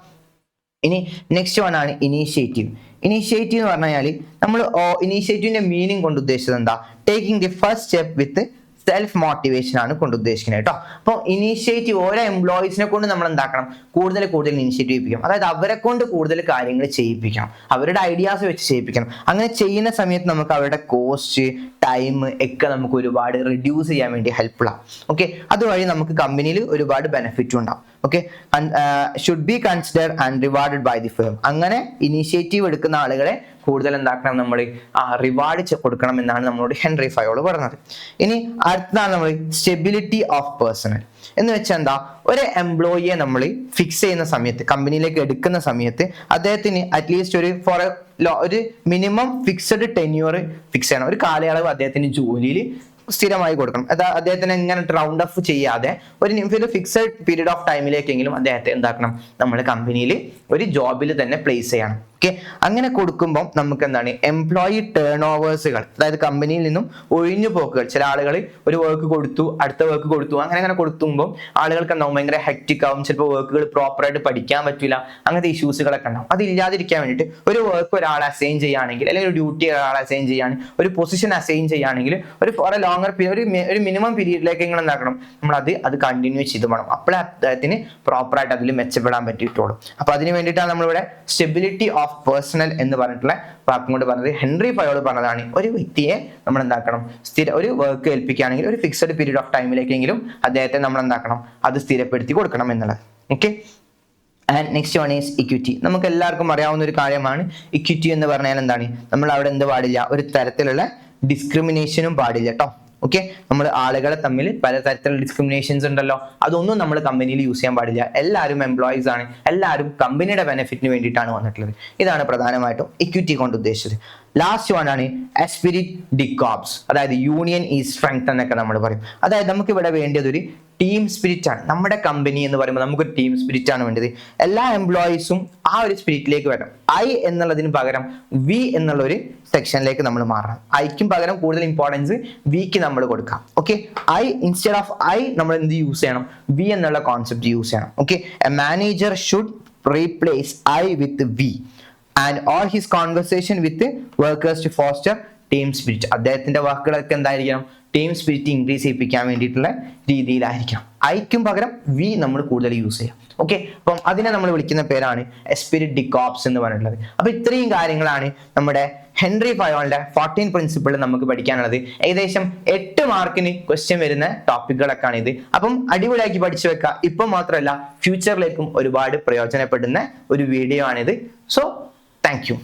ഇനി നെക്സ്റ്റ് വൺ ആണ് ഇനീഷ്യേറ്റീവ്. ഇനീഷ്യേറ്റീവ് എന്ന് പറഞ്ഞാൽ നമ്മൾ ഇനീഷ്യേറ്റീവിന്റെ മീനിങ് കൊണ്ട് ഉദ്ദേശിച്ചത് എന്താ? Taking the first step with self motivation ആണ് കൊണ്ട് ഉദ്ദേശിക്കുന്നത് കേട്ടോ. അപ്പോൾ ഇനീഷ്യേറ്റീവ് ഓരോ എംപ്ലോയീസിനെ കൊണ്ട് നമ്മൾ എന്താക്കണം? കൂടുതൽ ഇനീഷ്യേറ്റീവ് ചെയ്യിപ്പിക്കണം. അതായത് അവരെ കൊണ്ട് കൂടുതൽ കാര്യങ്ങൾ ചെയ്യിപ്പിക്കണം, അവരുടെ ഐഡിയാസ് വെച്ച് ചെയ്യിപ്പിക്കണം. അങ്ങനെ ചെയ്യുന്ന സമയത്ത് നമുക്ക് അവരുടെ കോസ്റ്റ്, ടൈം ഒക്കെ നമുക്ക് ഒരുപാട് റിഡ്യൂസ് ചെയ്യാൻ വേണ്ടി ഹെൽപ്ഫുൾ ആവും. ഓക്കെ, അതുവഴി നമുക്ക് കമ്പനിയിൽ ഒരുപാട് ബെനിഫിറ്റും ഉണ്ടാവും. Okay. Should be considered and rewarded by the firm. അങ്ങനെ ഇനീഷ്യേറ്റീവ് എടുക്കുന്ന ആളുകളെ കൂടുതൽ എന്താക്കണം, നമ്മൾ റിവാർഡ് കൊടുക്കണം എന്നാണ് നമ്മളോട് ഹെൻറി ഫയോള് പറഞ്ഞത്. ഇനി അടുത്തതാണ് നമ്മൾ സ്റ്റെബിലിറ്റി ഓഫ് പേഴ്സണൽ എന്ന് വെച്ചാൽ എന്താ, ഒരു എംപ്ലോയിയെ നമ്മൾ ഫിക്സ് ചെയ്യുന്ന സമയത്ത്, കമ്പനിയിലേക്ക് എടുക്കുന്ന സമയത്ത് അദ്ദേഹത്തിന് അറ്റ്ലീസ്റ്റ് ഒരു മിനിമം ഫിക്സഡ് ടെന്യൂർ ഫിക്സ് ചെയ്യണം. ഒരു കാലയളവ് അദ്ദേഹത്തിന് ജോലിയിൽ സ്ഥിരമായി കൊടുക്കണം. അദ്ദേഹത്തിന് ഇങ്ങനെ റൗണ്ട് ഓഫ് ചെയ്യാതെ ഒരു ഫിക്സഡ് പീരീഡ് ഓഫ് ടൈമിലേക്കെങ്കിലും അദ്ദേഹത്തെ എന്താക്കണം, നമ്മൾ കമ്പനിയിൽ ഒരു ജോബിൽ തന്നെ പ്ലേസ് ചെയ്യണം. ഓക്കെ. അങ്ങനെ കൊടുക്കുമ്പോൾ നമുക്ക് എന്താണ്, എംപ്ലോയി ടേൺ ഓവേഴ്സുകൾ, അതായത് കമ്പനിയിൽ നിന്നും ഒഴിഞ്ഞു പോക്കുകൾ. ചില ആളുകൾ ഒരു വർക്ക് കൊടുത്തു, അടുത്ത വർക്ക് കൊടുത്തു, അങ്ങനെ കൊടുക്കുമ്പോൾ ആളുകൾക്ക് എന്താവും, ഭയങ്കര ഹെക്റ്റിക് ആവും. ചിലപ്പോൾ വർക്കുകൾ പ്രോപ്പറായിട്ട് പഠിക്കാൻ പറ്റില്ല, അങ്ങനത്തെ ഇഷ്യൂസുകളൊക്കെ ഉണ്ടാവും. അത് ഇല്ലാതിരിക്കാൻ വേണ്ടിയിട്ട് ഒരു വർക്ക് ഒരാൾ അസൈൻ ചെയ്യുകയാണെങ്കിൽ, അല്ലെങ്കിൽ ഒരു ഡ്യൂട്ടി ഒരാൾ അസൈൻ ചെയ്യുകയാണെങ്കിൽ, ഒരു പൊസിഷൻ അസൈൻ ചെയ്യുകയാണെങ്കിൽ ഫോർ എ ലോങ്ങർ പീരിയഡ്, ഒരു മിനിമം പീരീഡിലേക്ക് നിങ്ങൾ എന്താക്കണം, നമ്മൾ അത് കണ്ടിന്യൂ ചെയ്ത് പോകണം. അപ്പോഴേ അദ്ദേഹത്തിന് പ്രോപ്പറായിട്ട് അതിൽ മെച്ചപ്പെടാൻ പറ്റിയിട്ടുള്ളൂ. അപ്പൊ അതിന് വേണ്ടിയിട്ടാണ് നമ്മളിവിടെ സ്റ്റെബിലിറ്റി ഓഫ് പേഴ്സണൽ എന്ന് പറഞ്ഞിട്ടുള്ള വാക്കും കൊണ്ട് പറഞ്ഞത്. ഹെൻറി ഫയോള് പറഞ്ഞതാണ്, ഒരു വ്യക്തിയെ നമ്മൾ എന്താക്കണം, ഒരു വർക്ക് ഏൽപ്പിക്കുകയാണെങ്കിൽ ഒരു ഫിക്സഡ് പീരീഡ് ഓഫ് ടൈമിലേക്കെങ്കിലും അദ്ദേഹത്തെ നമ്മൾ എന്താക്കണം, അത് സ്ഥിരപ്പെടുത്തി കൊടുക്കണം എന്നുള്ളത്. Okay. And next one is equity. നമുക്ക് എല്ലാവർക്കും അറിയാവുന്ന ഒരു കാര്യമാണ് ഇക്വിറ്റി എന്ന് പറഞ്ഞാൽ എന്താണ്, നമ്മൾ അവിടെ എന്ത് പാടില്ല, ഒരു തരത്തിലുള്ള ഡിസ്ക്രിമിനേഷനും പാടില്ല കേട്ടോ. ഓക്കെ. നമ്മൾ ആളുകളെ തമ്മിൽ പലതരത്തിലുള്ള ഡിസ്ക്രിമിനേഷൻസ് ഉണ്ടല്ലോ, അതൊന്നും നമ്മൾ കമ്പനിയിൽ യൂസ് ചെയ്യാൻ പാടില്ല. എല്ലാവരും എംപ്ലോയീസ് ആണ്, എല്ലാവരും കമ്പനിയുടെ ബെനിഫിറ്റിന് വേണ്ടിയിട്ടാണ് വന്നിട്ടുള്ളത്. ഇതാണ് പ്രധാനമായിട്ടും ഇക്വിറ്റി കൊണ്ട് ഉദ്ദേശിച്ചത്. ലാസ്റ്റ് വൺ ആണ് എസ്പിരിറ്റ് ഡി കോർപ്സ്, അതായത് യൂണിയൻ ഈസ് സ്ട്രെങ്ത് എന്നൊക്കെ നമ്മൾ പറയും. അതായത് നമുക്ക് ഇവിടെ വേണ്ടത് ഒരു ടീം സ്പിരിറ്റ് ആണ്. നമ്മുടെ കമ്പനി എന്ന് പറയുമ്പോൾ നമുക്കൊരു ടീം സ്പിരിറ്റ് ആണ് വേണ്ടത്. എല്ലാ എംപ്ലോയീസും ആ ഒരു സ്പിരിറ്റിലേക്ക് വരണം. ഐ എന്നുള്ളതിന് പകരം വി എന്നുള്ള ഒരു സെക്ഷനിലേക്ക് നമ്മൾ മാറണം. ഐക്കും പകരം കൂടുതൽ ഇമ്പോർട്ടൻസ് വിക്ക് നമ്മൾ കൊടുക്കാം. Okay. I instead of I നമ്മൾ എന്ത് യൂസ് ചെയ്യണം, വി എന്നുള്ള കോൺസെപ്റ്റ് യൂസ് ചെയ്യണം. Okay. A manager should replace I with we and all his conversation with workers to foster team spirit. അദ്ദേഹത്തിന്റെ വാക്കുകളൊക്കെ എന്തായിരിക്കണം, ടീം സ്പിരിറ്റ് ഇൻക്രീസ് ചെയ്യിപ്പിക്കാൻ വേണ്ടിയിട്ടുള്ള രീതിയിലായിരിക്കണം. ഐക്കും പകരം വി നമ്മൾ കൂടുതൽ യൂസ് ചെയ്യാം. ഓക്കെ. അപ്പം അതിനെ നമ്മൾ വിളിക്കുന്ന പേരാണ് എസ്പിരിറ്റ് ഡി കോർപ്സ് എന്ന് പറഞ്ഞിട്ടുള്ളത്. അപ്പൊ ഇത്രയും കാര്യങ്ങളാണ് നമ്മുടെ ഹെൻറി ഫയോളിന്റെ 14 പ്രിൻസിപ്പിൾ നമുക്ക് പഠിക്കാനുള്ളത്. ഏകദേശം 8 മാർക്കിന് ക്വസ്റ്റ്യൻ വരുന്ന ടോപ്പിക്കുകളൊക്കെയാണ് ഇത്. അപ്പം അടിപൊളിയാക്കി പഠിച്ചു വെക്കുക. ഇപ്പം മാത്രമല്ല, ഫ്യൂച്ചറിലേക്കും ഒരുപാട് പ്രയോജനപ്പെടുന്ന ഒരു വീഡിയോ ആണിത്. So thank you.